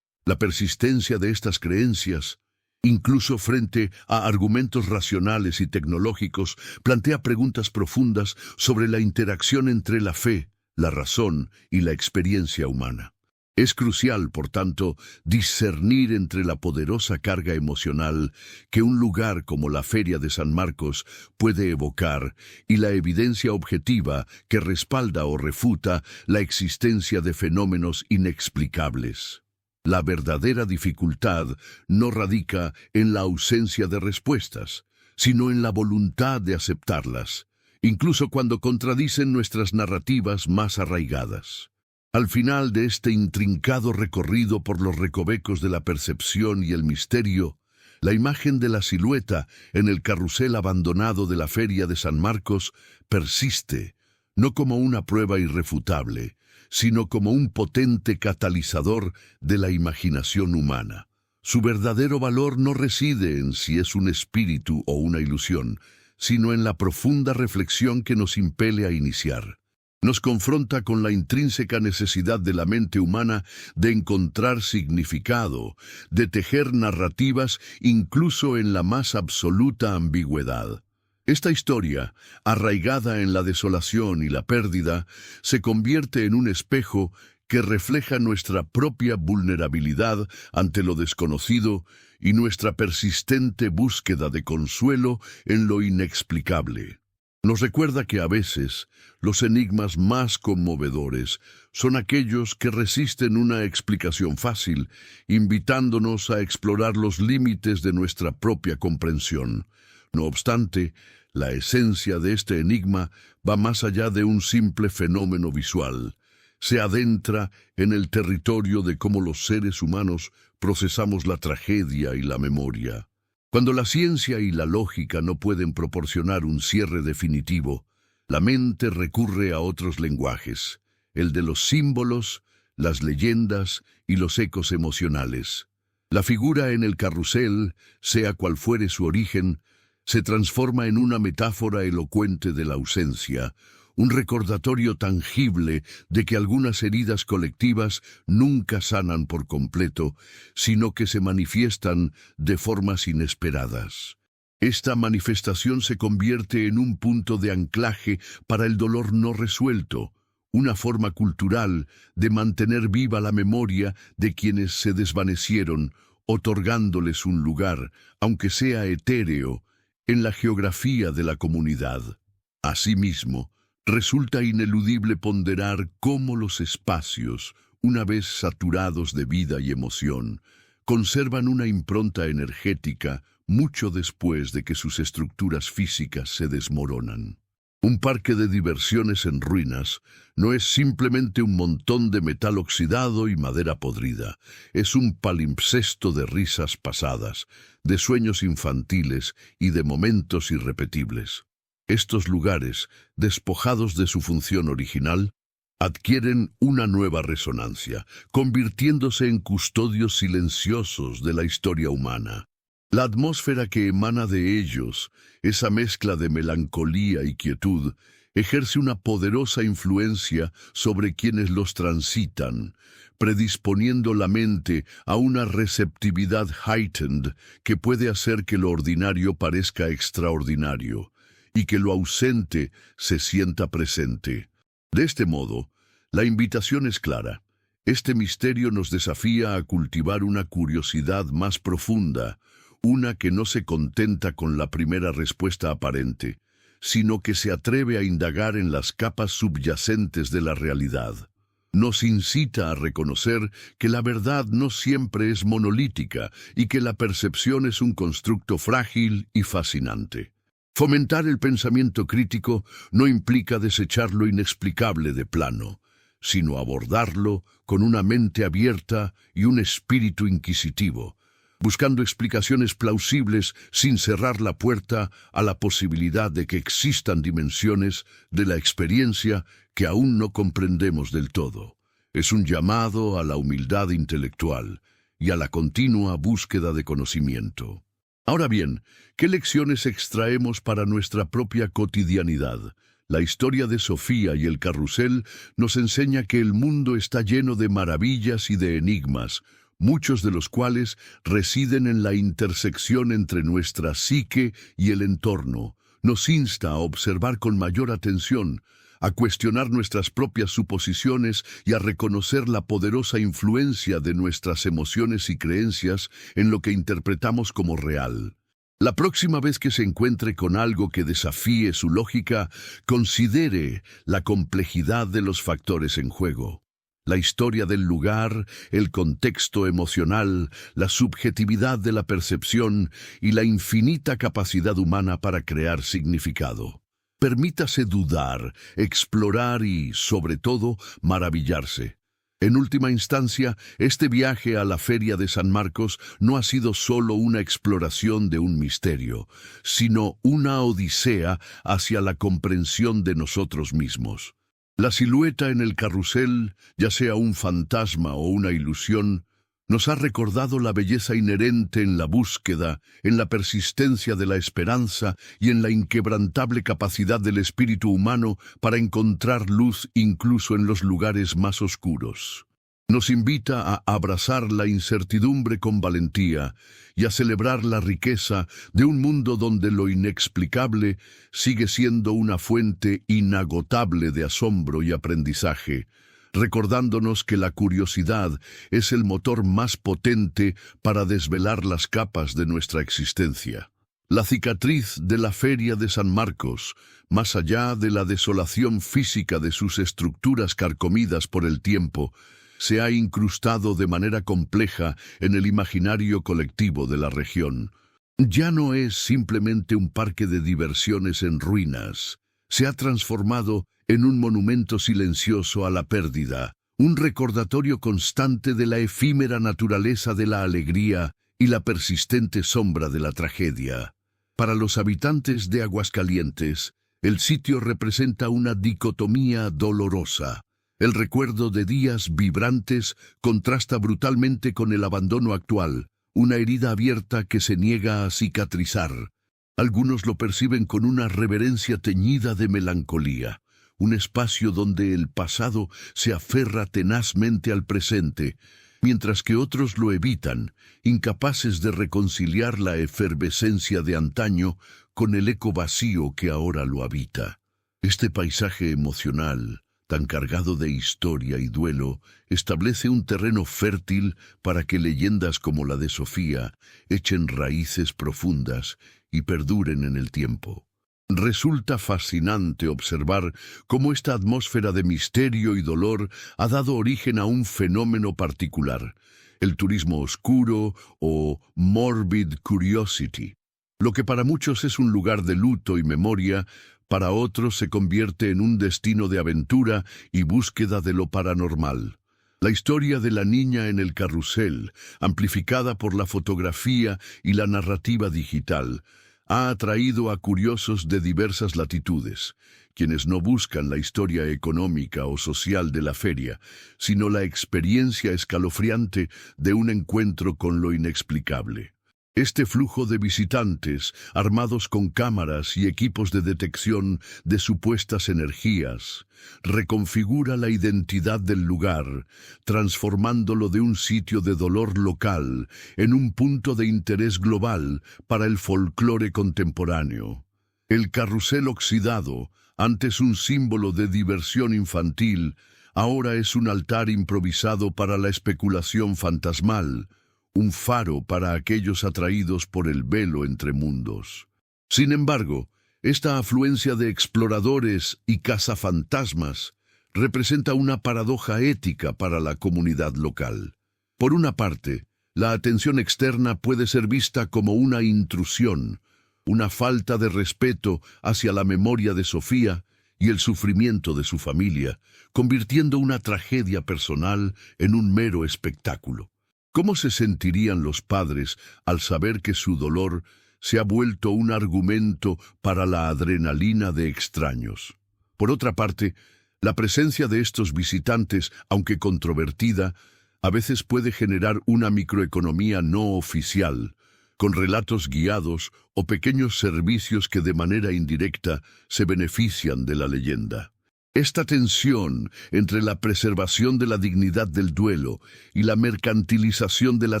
La persistencia de estas creencias, incluso frente a argumentos racionales y tecnológicos, plantea preguntas profundas sobre la interacción entre la fe, la razón y la experiencia humana. Es crucial, por tanto, discernir entre la poderosa carga emocional que un lugar como la Feria de San Marcos puede evocar y la evidencia objetiva que respalda o refuta la existencia de fenómenos inexplicables. La verdadera dificultad no radica en la ausencia de respuestas, sino en la voluntad de aceptarlas, incluso cuando contradicen nuestras narrativas más arraigadas. Al final de este intrincado recorrido por los recovecos de la percepción y el misterio, la imagen de la silueta en el carrusel abandonado de la Feria de San Marcos persiste, no como una prueba irrefutable, sino como un potente catalizador de la imaginación humana. Su verdadero valor no reside en si es un espíritu o una ilusión, sino en la profunda reflexión que nos impele a iniciar. Nos confronta con la intrínseca necesidad de la mente humana de encontrar significado, de tejer narrativas incluso en la más absoluta ambigüedad. Esta historia, arraigada en la desolación y la pérdida, se convierte en un espejo que refleja nuestra propia vulnerabilidad ante lo desconocido y nuestra persistente búsqueda de consuelo en lo inexplicable. Nos recuerda que a veces los enigmas más conmovedores son aquellos que resisten una explicación fácil, invitándonos a explorar los límites de nuestra propia comprensión. No obstante, la esencia de este enigma va más allá de un simple fenómeno visual. Se adentra en el territorio de cómo los seres humanos procesamos la tragedia y la memoria. Cuando la ciencia y la lógica no pueden proporcionar un cierre definitivo, la mente recurre a otros lenguajes, el de los símbolos, las leyendas y los ecos emocionales. La figura en el carrusel, sea cual fuere su origen, se transforma en una metáfora elocuente de la ausencia, un recordatorio tangible de que algunas heridas colectivas nunca sanan por completo, sino que se manifiestan de formas inesperadas. Esta manifestación se convierte en un punto de anclaje para el dolor no resuelto, una forma cultural de mantener viva la memoria de quienes se desvanecieron, otorgándoles un lugar, aunque sea etéreo, en la geografía de la comunidad. Asimismo, resulta ineludible ponderar cómo los espacios, una vez saturados de vida y emoción, conservan una impronta energética mucho después de que sus estructuras físicas se desmoronan. Un parque de diversiones en ruinas no es simplemente un montón de metal oxidado y madera podrida, es un palimpsesto de risas pasadas, de sueños infantiles y de momentos irrepetibles. Estos lugares, despojados de su función original, adquieren una nueva resonancia, convirtiéndose en custodios silenciosos de la historia humana. La atmósfera que emana de ellos, esa mezcla de melancolía y quietud, ejerce una poderosa influencia sobre quienes los transitan, predisponiendo la mente a una receptividad heightened que puede hacer que lo ordinario parezca extraordinario y que lo ausente se sienta presente. De este modo, la invitación es clara. Este misterio nos desafía a cultivar una curiosidad más profunda, una que no se contenta con la primera respuesta aparente, sino que se atreve a indagar en las capas subyacentes de la realidad. Nos incita a reconocer que la verdad no siempre es monolítica y que la percepción es un constructo frágil y fascinante. Fomentar el pensamiento crítico no implica desechar lo inexplicable de plano, sino abordarlo con una mente abierta y un espíritu inquisitivo, buscando explicaciones plausibles sin cerrar la puerta a la posibilidad de que existan dimensiones de la experiencia que aún no comprendemos del todo. Es un llamado a la humildad intelectual y a la continua búsqueda de conocimiento. Ahora bien, ¿qué lecciones extraemos para nuestra propia cotidianidad? La historia de Sofía y el carrusel nos enseña que el mundo está lleno de maravillas y de enigmas, muchos de los cuales residen en la intersección entre nuestra psique y el entorno. Nos insta a observar con mayor atención, a cuestionar nuestras propias suposiciones y a reconocer la poderosa influencia de nuestras emociones y creencias en lo que interpretamos como real. La próxima vez que se encuentre con algo que desafíe su lógica, considere la complejidad de los factores en juego. La historia del lugar, el contexto emocional, la subjetividad de la percepción y la infinita capacidad humana para crear significado. Permítase dudar, explorar y, sobre todo, maravillarse. En última instancia, este viaje a la Feria de San Marcos no ha sido solo una exploración de un misterio, sino una odisea hacia la comprensión de nosotros mismos. La silueta en el carrusel, ya sea un fantasma o una ilusión, nos ha recordado la belleza inherente en la búsqueda, en la persistencia de la esperanza y en la inquebrantable capacidad del espíritu humano para encontrar luz incluso en los lugares más oscuros. Nos invita a abrazar la incertidumbre con valentía y a celebrar la riqueza de un mundo donde lo inexplicable sigue siendo una fuente inagotable de asombro y aprendizaje, recordándonos que la curiosidad es el motor más potente para desvelar las capas de nuestra existencia. La cicatriz de la Feria de San Marcos, más allá de la desolación física de sus estructuras carcomidas por el tiempo, se ha incrustado de manera compleja en el imaginario colectivo de la región. Ya no es simplemente un parque de diversiones en ruinas, se ha transformado en un monumento silencioso a la pérdida, un recordatorio constante de la efímera naturaleza de la alegría y la persistente sombra de la tragedia. Para los habitantes de Aguascalientes, el sitio representa una dicotomía dolorosa. El recuerdo de días vibrantes contrasta brutalmente con el abandono actual, una herida abierta que se niega a cicatrizar. Algunos lo perciben con una reverencia teñida de melancolía, un espacio donde el pasado se aferra tenazmente al presente, mientras que otros lo evitan, incapaces de reconciliar la efervescencia de antaño con el eco vacío que ahora lo habita. Este paisaje emocional, tan cargado de historia y duelo, establece un terreno fértil para que leyendas como la de Sofía echen raíces profundas y perduren en el tiempo. Resulta fascinante observar cómo esta atmósfera de misterio y dolor ha dado origen a un fenómeno particular, el turismo oscuro o morbid curiosity. Lo que para muchos es un lugar de luto y memoria, para otros se convierte en un destino de aventura y búsqueda de lo paranormal. La historia de la niña en el carrusel, amplificada por la fotografía y la narrativa digital, ha atraído a curiosos de diversas latitudes, quienes no buscan la historia económica o social de la feria, sino la experiencia escalofriante de un encuentro con lo inexplicable. Este flujo de visitantes, armados con cámaras y equipos de detección de supuestas energías, reconfigura la identidad del lugar, transformándolo de un sitio de dolor local en un punto de interés global para el folclore contemporáneo. El carrusel oxidado, antes un símbolo de diversión infantil, ahora es un altar improvisado para la especulación fantasmal, un faro para aquellos atraídos por el velo entre mundos. Sin embargo, esta afluencia de exploradores y cazafantasmas representa una paradoja ética para la comunidad local. Por una parte, la atención externa puede ser vista como una intrusión, una falta de respeto hacia la memoria de Sofía y el sufrimiento de su familia, convirtiendo una tragedia personal en un mero espectáculo. ¿Cómo se sentirían los padres al saber que su dolor se ha vuelto un argumento para la adrenalina de extraños? Por otra parte, la presencia de estos visitantes, aunque controvertida, a veces puede generar una microeconomía no oficial, con relatos guiados o pequeños servicios que de manera indirecta se benefician de la leyenda. Esta tensión entre la preservación de la dignidad del duelo y la mercantilización de la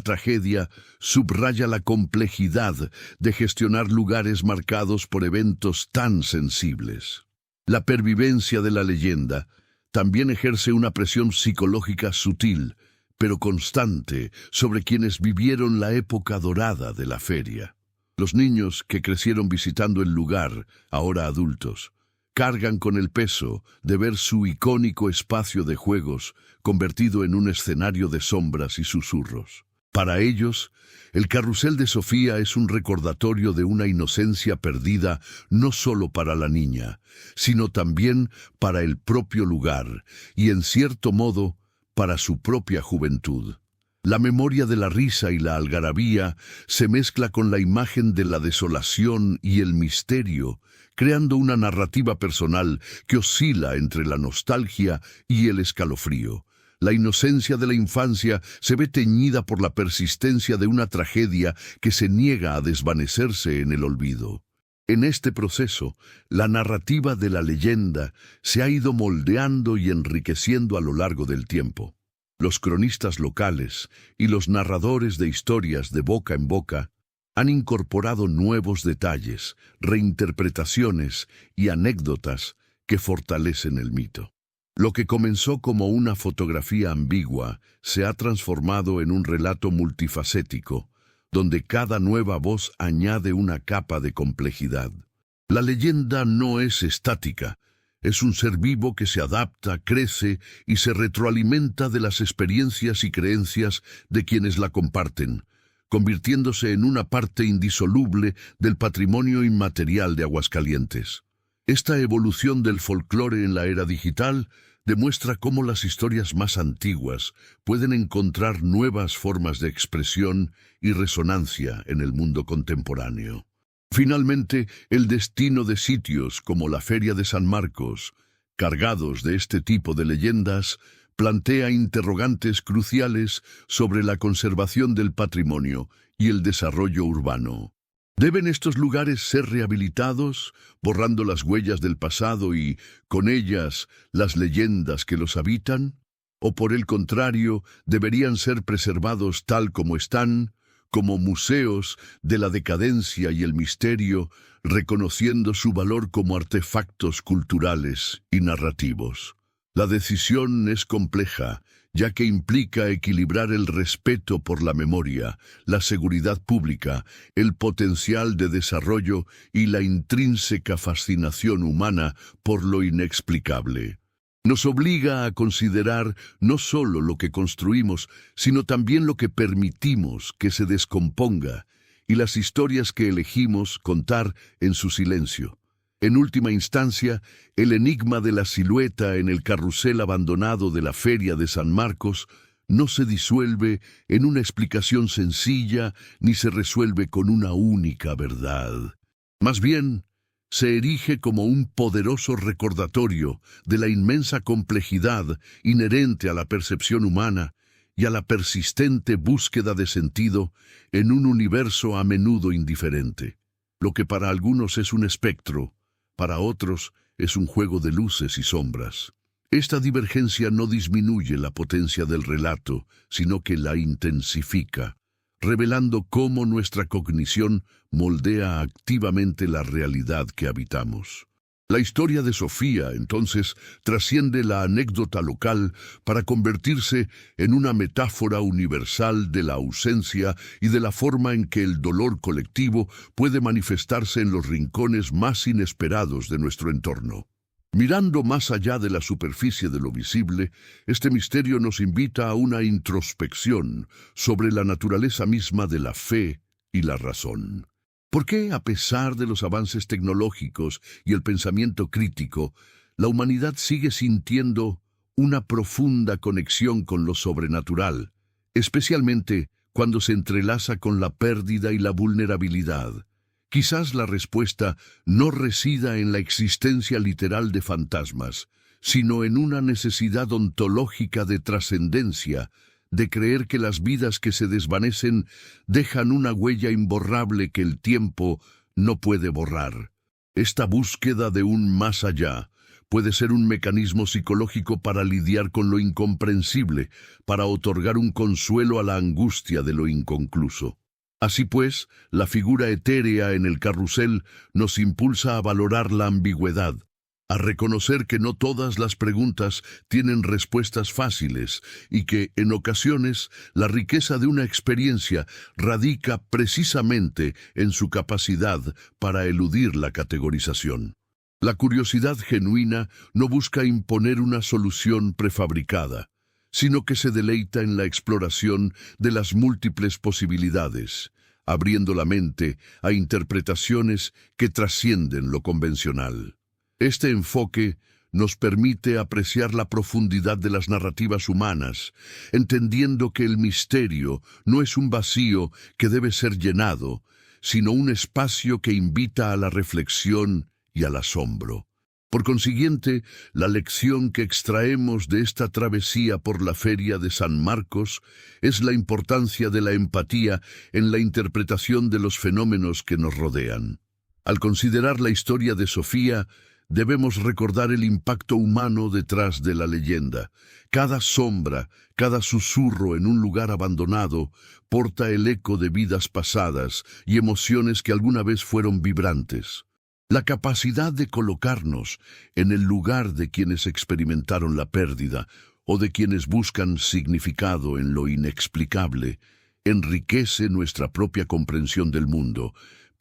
tragedia subraya la complejidad de gestionar lugares marcados por eventos tan sensibles. La pervivencia de la leyenda también ejerce una presión psicológica sutil, pero constante, sobre quienes vivieron la época dorada de la feria. Los niños que crecieron visitando el lugar, ahora adultos, cargan con el peso de ver su icónico espacio de juegos convertido en un escenario de sombras y susurros. Para ellos, el carrusel de Sofía es un recordatorio de una inocencia perdida no solo para la niña, sino también para el propio lugar y, en cierto modo, para su propia juventud. La memoria de la risa y la algarabía se mezcla con la imagen de la desolación y el misterio, creando una narrativa personal que oscila entre la nostalgia y el escalofrío. La inocencia de la infancia se ve teñida por la persistencia de una tragedia que se niega a desvanecerse en el olvido. En este proceso, la narrativa de la leyenda se ha ido moldeando y enriqueciendo a lo largo del tiempo. Los cronistas locales y los narradores de historias de boca en boca han incorporado nuevos detalles, reinterpretaciones y anécdotas que fortalecen el mito. Lo que comenzó como una fotografía ambigua se ha transformado en un relato multifacético, donde cada nueva voz añade una capa de complejidad. La leyenda no es estática, es un ser vivo que se adapta, crece y se retroalimenta de las experiencias y creencias de quienes la comparten, convirtiéndose en una parte indisoluble del patrimonio inmaterial de Aguascalientes. Esta evolución del folclore en la era digital demuestra cómo las historias más antiguas pueden encontrar nuevas formas de expresión y resonancia en el mundo contemporáneo. Finalmente, el destino de sitios como la Feria de San Marcos, cargados de este tipo de leyendas, plantea interrogantes cruciales sobre la conservación del patrimonio y el desarrollo urbano. ¿Deben estos lugares ser rehabilitados, borrando las huellas del pasado y, con ellas, las leyendas que los habitan? ¿O por el contrario, deberían ser preservados tal como están, como museos de la decadencia y el misterio, reconociendo su valor como artefactos culturales y narrativos? La decisión es compleja, ya que implica equilibrar el respeto por la memoria, la seguridad pública, el potencial de desarrollo y la intrínseca fascinación humana por lo inexplicable. Nos obliga a considerar no solo lo que construimos, sino también lo que permitimos que se descomponga y las historias que elegimos contar en su silencio. En última instancia, el enigma de la silueta en el carrusel abandonado de la Feria de San Marcos no se disuelve en una explicación sencilla ni se resuelve con una única verdad. Más bien, se erige como un poderoso recordatorio de la inmensa complejidad inherente a la percepción humana y a la persistente búsqueda de sentido en un universo a menudo indiferente. Lo que para algunos es un espectro, para otros es un juego de luces y sombras. Esta divergencia no disminuye la potencia del relato, sino que la intensifica, revelando cómo nuestra cognición moldea activamente la realidad que habitamos. La historia de Sofía, entonces, trasciende la anécdota local para convertirse en una metáfora universal de la ausencia y de la forma en que el dolor colectivo puede manifestarse en los rincones más inesperados de nuestro entorno. Mirando más allá de la superficie de lo visible, este misterio nos invita a una introspección sobre la naturaleza misma de la fe y la razón. ¿Por qué, a pesar de los avances tecnológicos y el pensamiento crítico, la humanidad sigue sintiendo una profunda conexión con lo sobrenatural, especialmente cuando se entrelaza con la pérdida y la vulnerabilidad? Quizás la respuesta no resida en la existencia literal de fantasmas, sino en una necesidad ontológica de trascendencia, de creer que las vidas que se desvanecen dejan una huella imborrable que el tiempo no puede borrar. Esta búsqueda de un más allá puede ser un mecanismo psicológico para lidiar con lo incomprensible, para otorgar un consuelo a la angustia de lo inconcluso. Así pues, la figura etérea en el carrusel nos impulsa a valorar la ambigüedad, a reconocer que no todas las preguntas tienen respuestas fáciles y que, en ocasiones, la riqueza de una experiencia radica precisamente en su capacidad para eludir la categorización. La curiosidad genuina no busca imponer una solución prefabricada, sino que se deleita en la exploración de las múltiples posibilidades, abriendo la mente a interpretaciones que trascienden lo convencional. Este enfoque nos permite apreciar la profundidad de las narrativas humanas, entendiendo que el misterio no es un vacío que debe ser llenado, sino un espacio que invita a la reflexión y al asombro. Por consiguiente, la lección que extraemos de esta travesía por la Feria de San Marcos es la importancia de la empatía en la interpretación de los fenómenos que nos rodean. Al considerar la historia de Sofía, debemos recordar el impacto humano detrás de la leyenda. Cada sombra, cada susurro en un lugar abandonado, porta el eco de vidas pasadas y emociones que alguna vez fueron vibrantes. La capacidad de colocarnos en el lugar de quienes experimentaron la pérdida o de quienes buscan significado en lo inexplicable enriquece nuestra propia comprensión del mundo,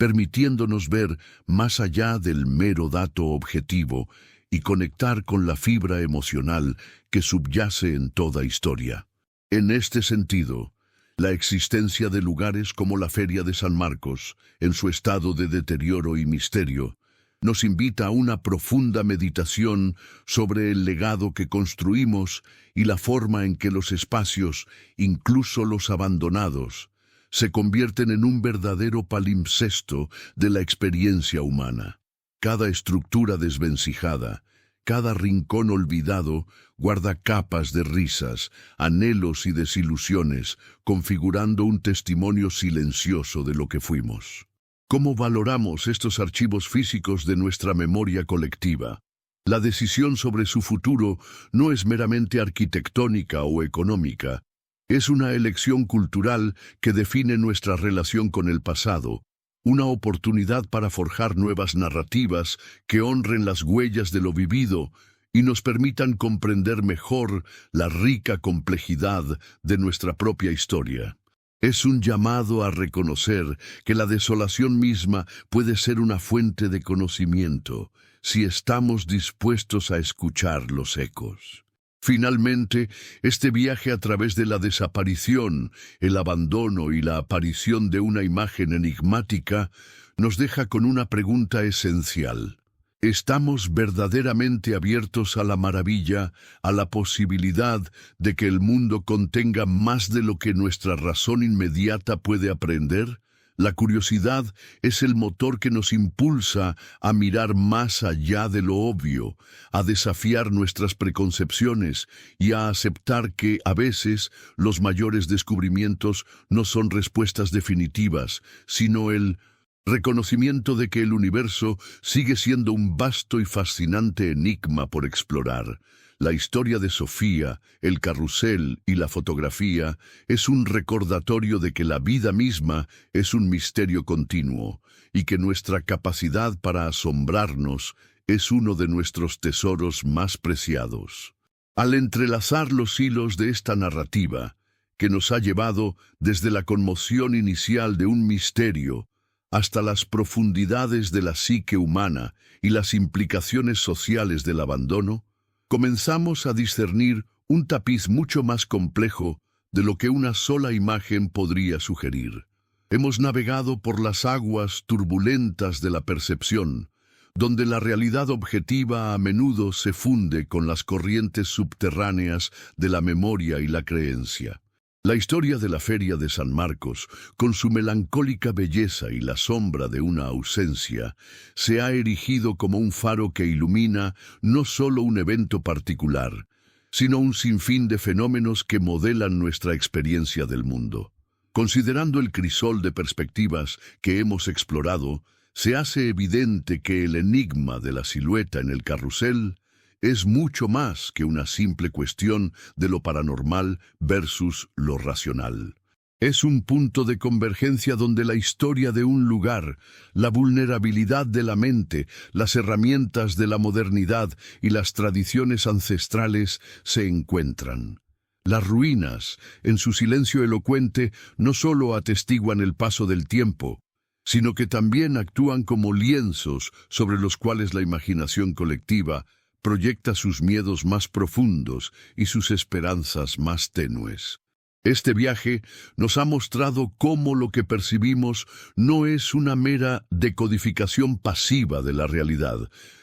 permitiéndonos ver más allá del mero dato objetivo y conectar con la fibra emocional que subyace en toda historia. En este sentido, la existencia de lugares como la Feria de San Marcos, en su estado de deterioro y misterio, nos invita a una profunda meditación sobre el legado que construimos y la forma en que los espacios, incluso los abandonados, se convierten en un verdadero palimpsesto de la experiencia humana. Cada estructura desvencijada, cada rincón olvidado, guarda capas de risas, anhelos y desilusiones, configurando un testimonio silencioso de lo que fuimos. ¿Cómo valoramos estos archivos físicos de nuestra memoria colectiva? La decisión sobre su futuro no es meramente arquitectónica o económica. Es una elección cultural que define nuestra relación con el pasado, una oportunidad para forjar nuevas narrativas que honren las huellas de lo vivido y nos permitan comprender mejor la rica complejidad de nuestra propia historia. Es un llamado a reconocer que la desolación misma puede ser una fuente de conocimiento si estamos dispuestos a escuchar los ecos. Finalmente, este viaje a través de la desaparición, el abandono y la aparición de una imagen enigmática nos deja con una pregunta esencial. ¿Estamos verdaderamente abiertos a la maravilla, a la posibilidad de que el mundo contenga más de lo que nuestra razón inmediata puede aprender? La curiosidad es el motor que nos impulsa a mirar más allá de lo obvio, a desafiar nuestras preconcepciones y a aceptar que, a veces, los mayores descubrimientos no son respuestas definitivas, sino el reconocimiento de que el universo sigue siendo un vasto y fascinante enigma por explorar. La historia de Sofía, el carrusel y la fotografía es un recordatorio de que la vida misma es un misterio continuo y que nuestra capacidad para asombrarnos es uno de nuestros tesoros más preciados. Al entrelazar los hilos de esta narrativa, que nos ha llevado desde la conmoción inicial de un misterio hasta las profundidades de la psique humana y las implicaciones sociales del abandono, comenzamos a discernir un tapiz mucho más complejo de lo que una sola imagen podría sugerir. Hemos navegado por las aguas turbulentas de la percepción, donde la realidad objetiva a menudo se funde con las corrientes subterráneas de la memoria y la creencia. La historia de la Feria de San Marcos, con su melancólica belleza y la sombra de una ausencia, se ha erigido como un faro que ilumina no solo un evento particular, sino un sinfín de fenómenos que modelan nuestra experiencia del mundo. Considerando el crisol de perspectivas que hemos explorado, se hace evidente que el enigma de la silueta en el carrusel es mucho más que una simple cuestión de lo paranormal versus lo racional. Es un punto de convergencia donde la historia de un lugar, la vulnerabilidad de la mente, las herramientas de la modernidad y las tradiciones ancestrales se encuentran. Las ruinas, en su silencio elocuente, no solo atestiguan el paso del tiempo, sino que también actúan como lienzos sobre los cuales la imaginación colectiva proyecta sus miedos más profundos y sus esperanzas más tenues. Este viaje nos ha mostrado cómo lo que percibimos no es una mera decodificación pasiva de la realidad,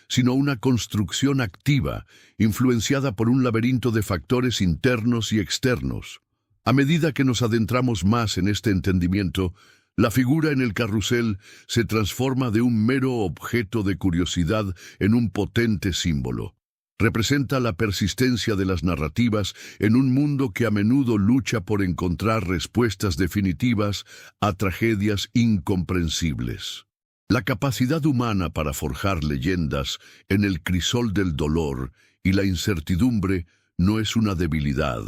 sino una construcción activa, influenciada por un laberinto de factores internos y externos. A medida que nos adentramos más en este entendimiento, la figura en el carrusel se transforma de un mero objeto de curiosidad en un potente símbolo. Representa la persistencia de las narrativas en un mundo que a menudo lucha por encontrar respuestas definitivas a tragedias incomprensibles. La capacidad humana para forjar leyendas en el crisol del dolor y la incertidumbre no es una debilidad,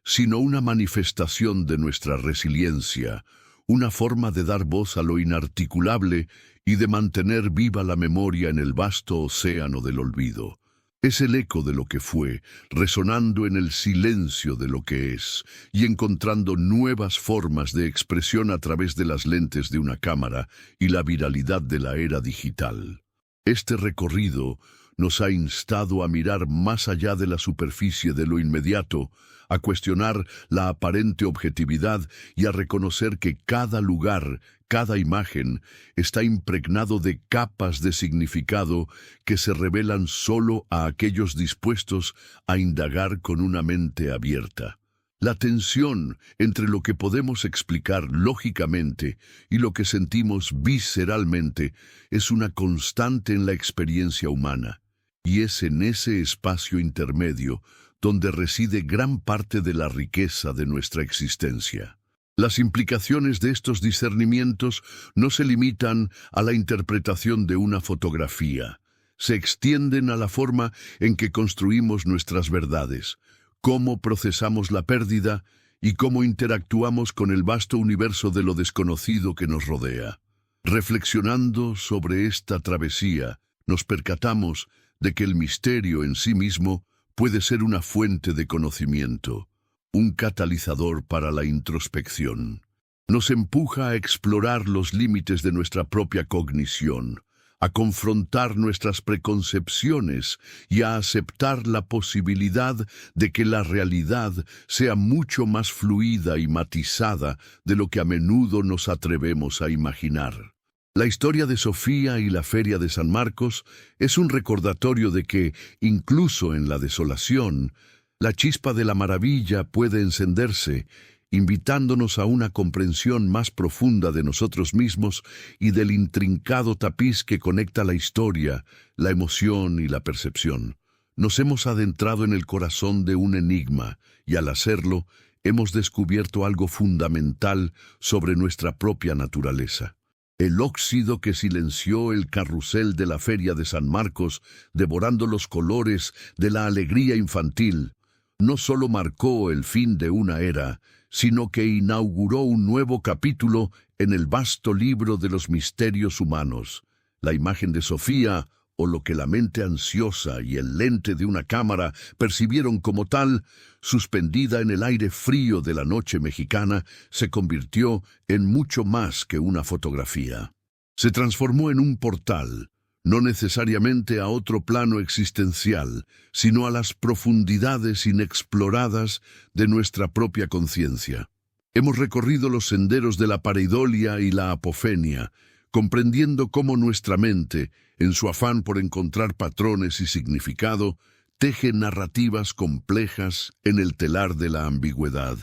sino una manifestación de nuestra resiliencia, una forma de dar voz a lo inarticulable y de mantener viva la memoria en el vasto océano del olvido. Es el eco de lo que fue, resonando en el silencio de lo que es, y encontrando nuevas formas de expresión a través de las lentes de una cámara y la viralidad de la era digital. Este recorrido nos ha instado a mirar más allá de la superficie de lo inmediato, a cuestionar la aparente objetividad y a reconocer que cada lugar, cada imagen, está impregnado de capas de significado que se revelan solo a aquellos dispuestos a indagar con una mente abierta. La tensión entre lo que podemos explicar lógicamente y lo que sentimos visceralmente es una constante en la experiencia humana, y es en ese espacio intermedio donde reside gran parte de la riqueza de nuestra existencia. Las implicaciones de estos discernimientos no se limitan a la interpretación de una fotografía, se extienden a la forma en que construimos nuestras verdades, cómo procesamos la pérdida y cómo interactuamos con el vasto universo de lo desconocido que nos rodea. Reflexionando sobre esta travesía, nos percatamos de que el misterio en sí mismo puede ser una fuente de conocimiento, un catalizador para la introspección. Nos empuja a explorar los límites de nuestra propia cognición, a confrontar nuestras preconcepciones y a aceptar la posibilidad de que la realidad sea mucho más fluida y matizada de lo que a menudo nos atrevemos a imaginar. La historia de Sofía y la Feria de San Marcos es un recordatorio de que, incluso en la desolación, la chispa de la maravilla puede encenderse, invitándonos a una comprensión más profunda de nosotros mismos y del intrincado tapiz que conecta la historia, la emoción y la percepción. Nos hemos adentrado en el corazón de un enigma y, al hacerlo, hemos descubierto algo fundamental sobre nuestra propia naturaleza. El óxido que silenció el carrusel de la Feria de San Marcos, devorando los colores de la alegría infantil, no solo marcó el fin de una era, sino que inauguró un nuevo capítulo en el vasto libro de los misterios humanos. La imagen de Sofía, o lo que la mente ansiosa y el lente de una cámara percibieron como tal, suspendida en el aire frío de la noche mexicana, se convirtió en mucho más que una fotografía. Se transformó en un portal, no necesariamente a otro plano existencial, sino a las profundidades inexploradas de nuestra propia conciencia. Hemos recorrido los senderos de la pareidolia y la apofenia, comprendiendo cómo nuestra mente, en su afán por encontrar patrones y significado, teje narrativas complejas en el telar de la ambigüedad.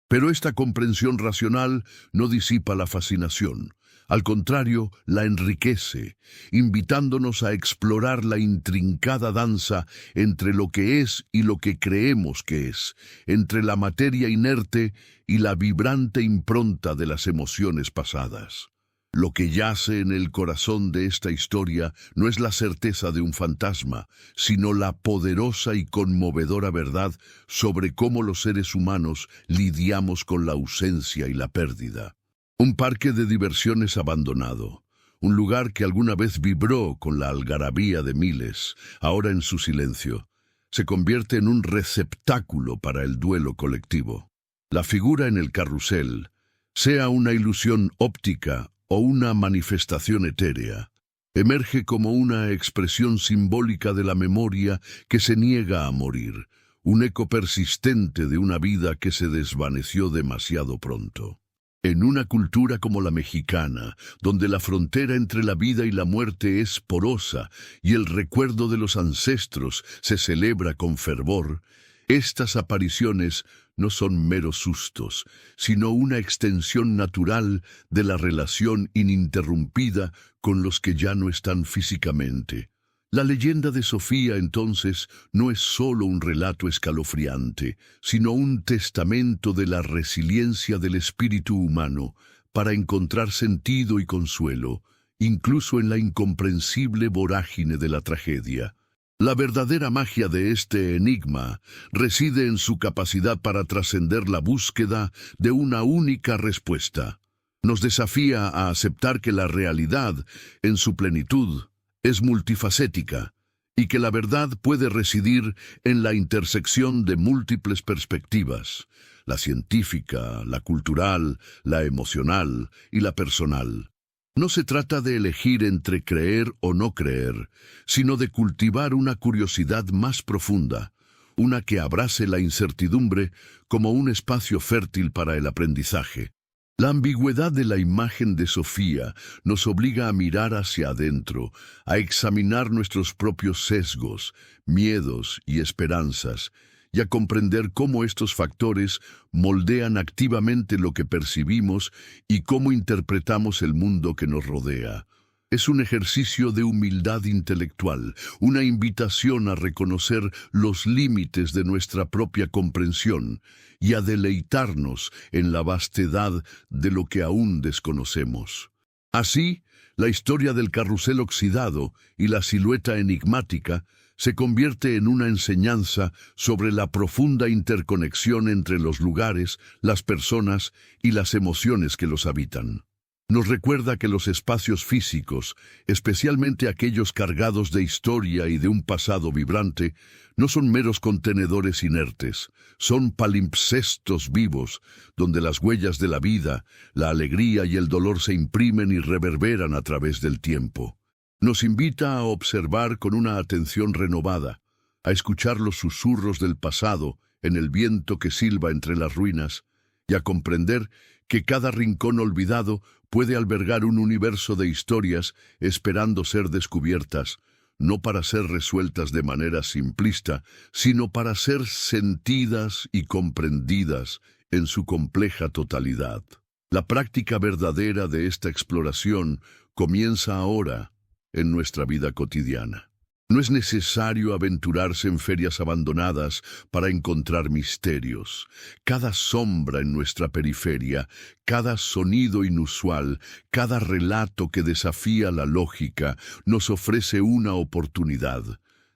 Pero esta comprensión racional no disipa la fascinación. Al contrario, la enriquece, invitándonos a explorar la intrincada danza entre lo que es y lo que creemos que es, entre la materia inerte y la vibrante impronta de las emociones pasadas. Lo que yace en el corazón de esta historia no es la certeza de un fantasma, sino la poderosa y conmovedora verdad sobre cómo los seres humanos lidiamos con la ausencia y la pérdida. Un parque de diversiones abandonado, un lugar que alguna vez vibró con la algarabía de miles, ahora en su silencio, se convierte en un receptáculo para el duelo colectivo. La figura en el carrusel, sea una ilusión óptica o una manifestación etérea, emerge como una expresión simbólica de la memoria que se niega a morir, un eco persistente de una vida que se desvaneció demasiado pronto. En una cultura como la mexicana, donde la frontera entre la vida y la muerte es porosa y el recuerdo de los ancestros se celebra con fervor, estas apariciones no son meros sustos, sino una extensión natural de la relación ininterrumpida con los que ya no están físicamente. La leyenda de Sofía, entonces, no es solo un relato escalofriante, sino un testamento de la resiliencia del espíritu humano para encontrar sentido y consuelo, incluso en la incomprensible vorágine de la tragedia. La verdadera magia de este enigma reside en su capacidad para trascender la búsqueda de una única respuesta. Nos desafía a aceptar que la realidad, en su plenitud, es multifacética y que la verdad puede residir en la intersección de múltiples perspectivas, la científica, la cultural, la emocional y la personal. No se trata de elegir entre creer o no creer, sino de cultivar una curiosidad más profunda, una que abrace la incertidumbre como un espacio fértil para el aprendizaje. La ambigüedad de la imagen de Sofía nos obliga a mirar hacia adentro, a examinar nuestros propios sesgos, miedos y esperanzas, y a comprender cómo estos factores moldean activamente lo que percibimos y cómo interpretamos el mundo que nos rodea. Es un ejercicio de humildad intelectual, una invitación a reconocer los límites de nuestra propia comprensión y a deleitarnos en la vastedad de lo que aún desconocemos. Así, la historia del carrusel oxidado y la silueta enigmática se convierte en una enseñanza sobre la profunda interconexión entre los lugares, las personas y las emociones que los habitan. Nos recuerda que los espacios físicos, especialmente aquellos cargados de historia y de un pasado vibrante, no son meros contenedores inertes, son palimpsestos vivos, donde las huellas de la vida, la alegría y el dolor se imprimen y reverberan a través del tiempo. Nos invita a observar con una atención renovada, a escuchar los susurros del pasado en el viento que silba entre las ruinas y a comprender que cada rincón olvidado puede albergar un universo de historias esperando ser descubiertas, no para ser resueltas de manera simplista, sino para ser sentidas y comprendidas en su compleja totalidad. La práctica verdadera de esta exploración comienza ahora, en nuestra vida cotidiana. No es necesario aventurarse en ferias abandonadas para encontrar misterios. Cada sombra en nuestra periferia, cada sonido inusual, cada relato que desafía la lógica, nos ofrece una oportunidad.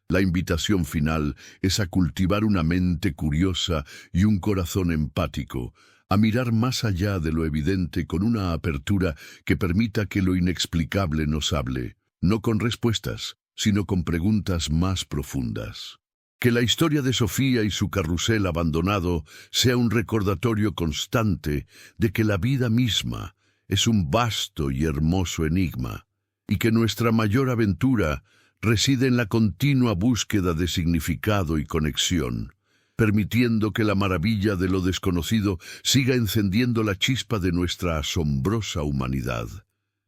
La invitación final es a cultivar una mente curiosa y un corazón empático, a mirar más allá de lo evidente con una apertura que permita que lo inexplicable nos hable. No con respuestas, sino con preguntas más profundas. Que la historia de Sofía y su carrusel abandonado sea un recordatorio constante de que la vida misma es un vasto y hermoso enigma, y que nuestra mayor aventura reside en la continua búsqueda de significado y conexión, permitiendo que la maravilla de lo desconocido siga encendiendo la chispa de nuestra asombrosa humanidad.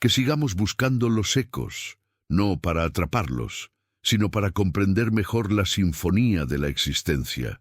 Que sigamos buscando los ecos, no para atraparlos, sino para comprender mejor la sinfonía de la existencia.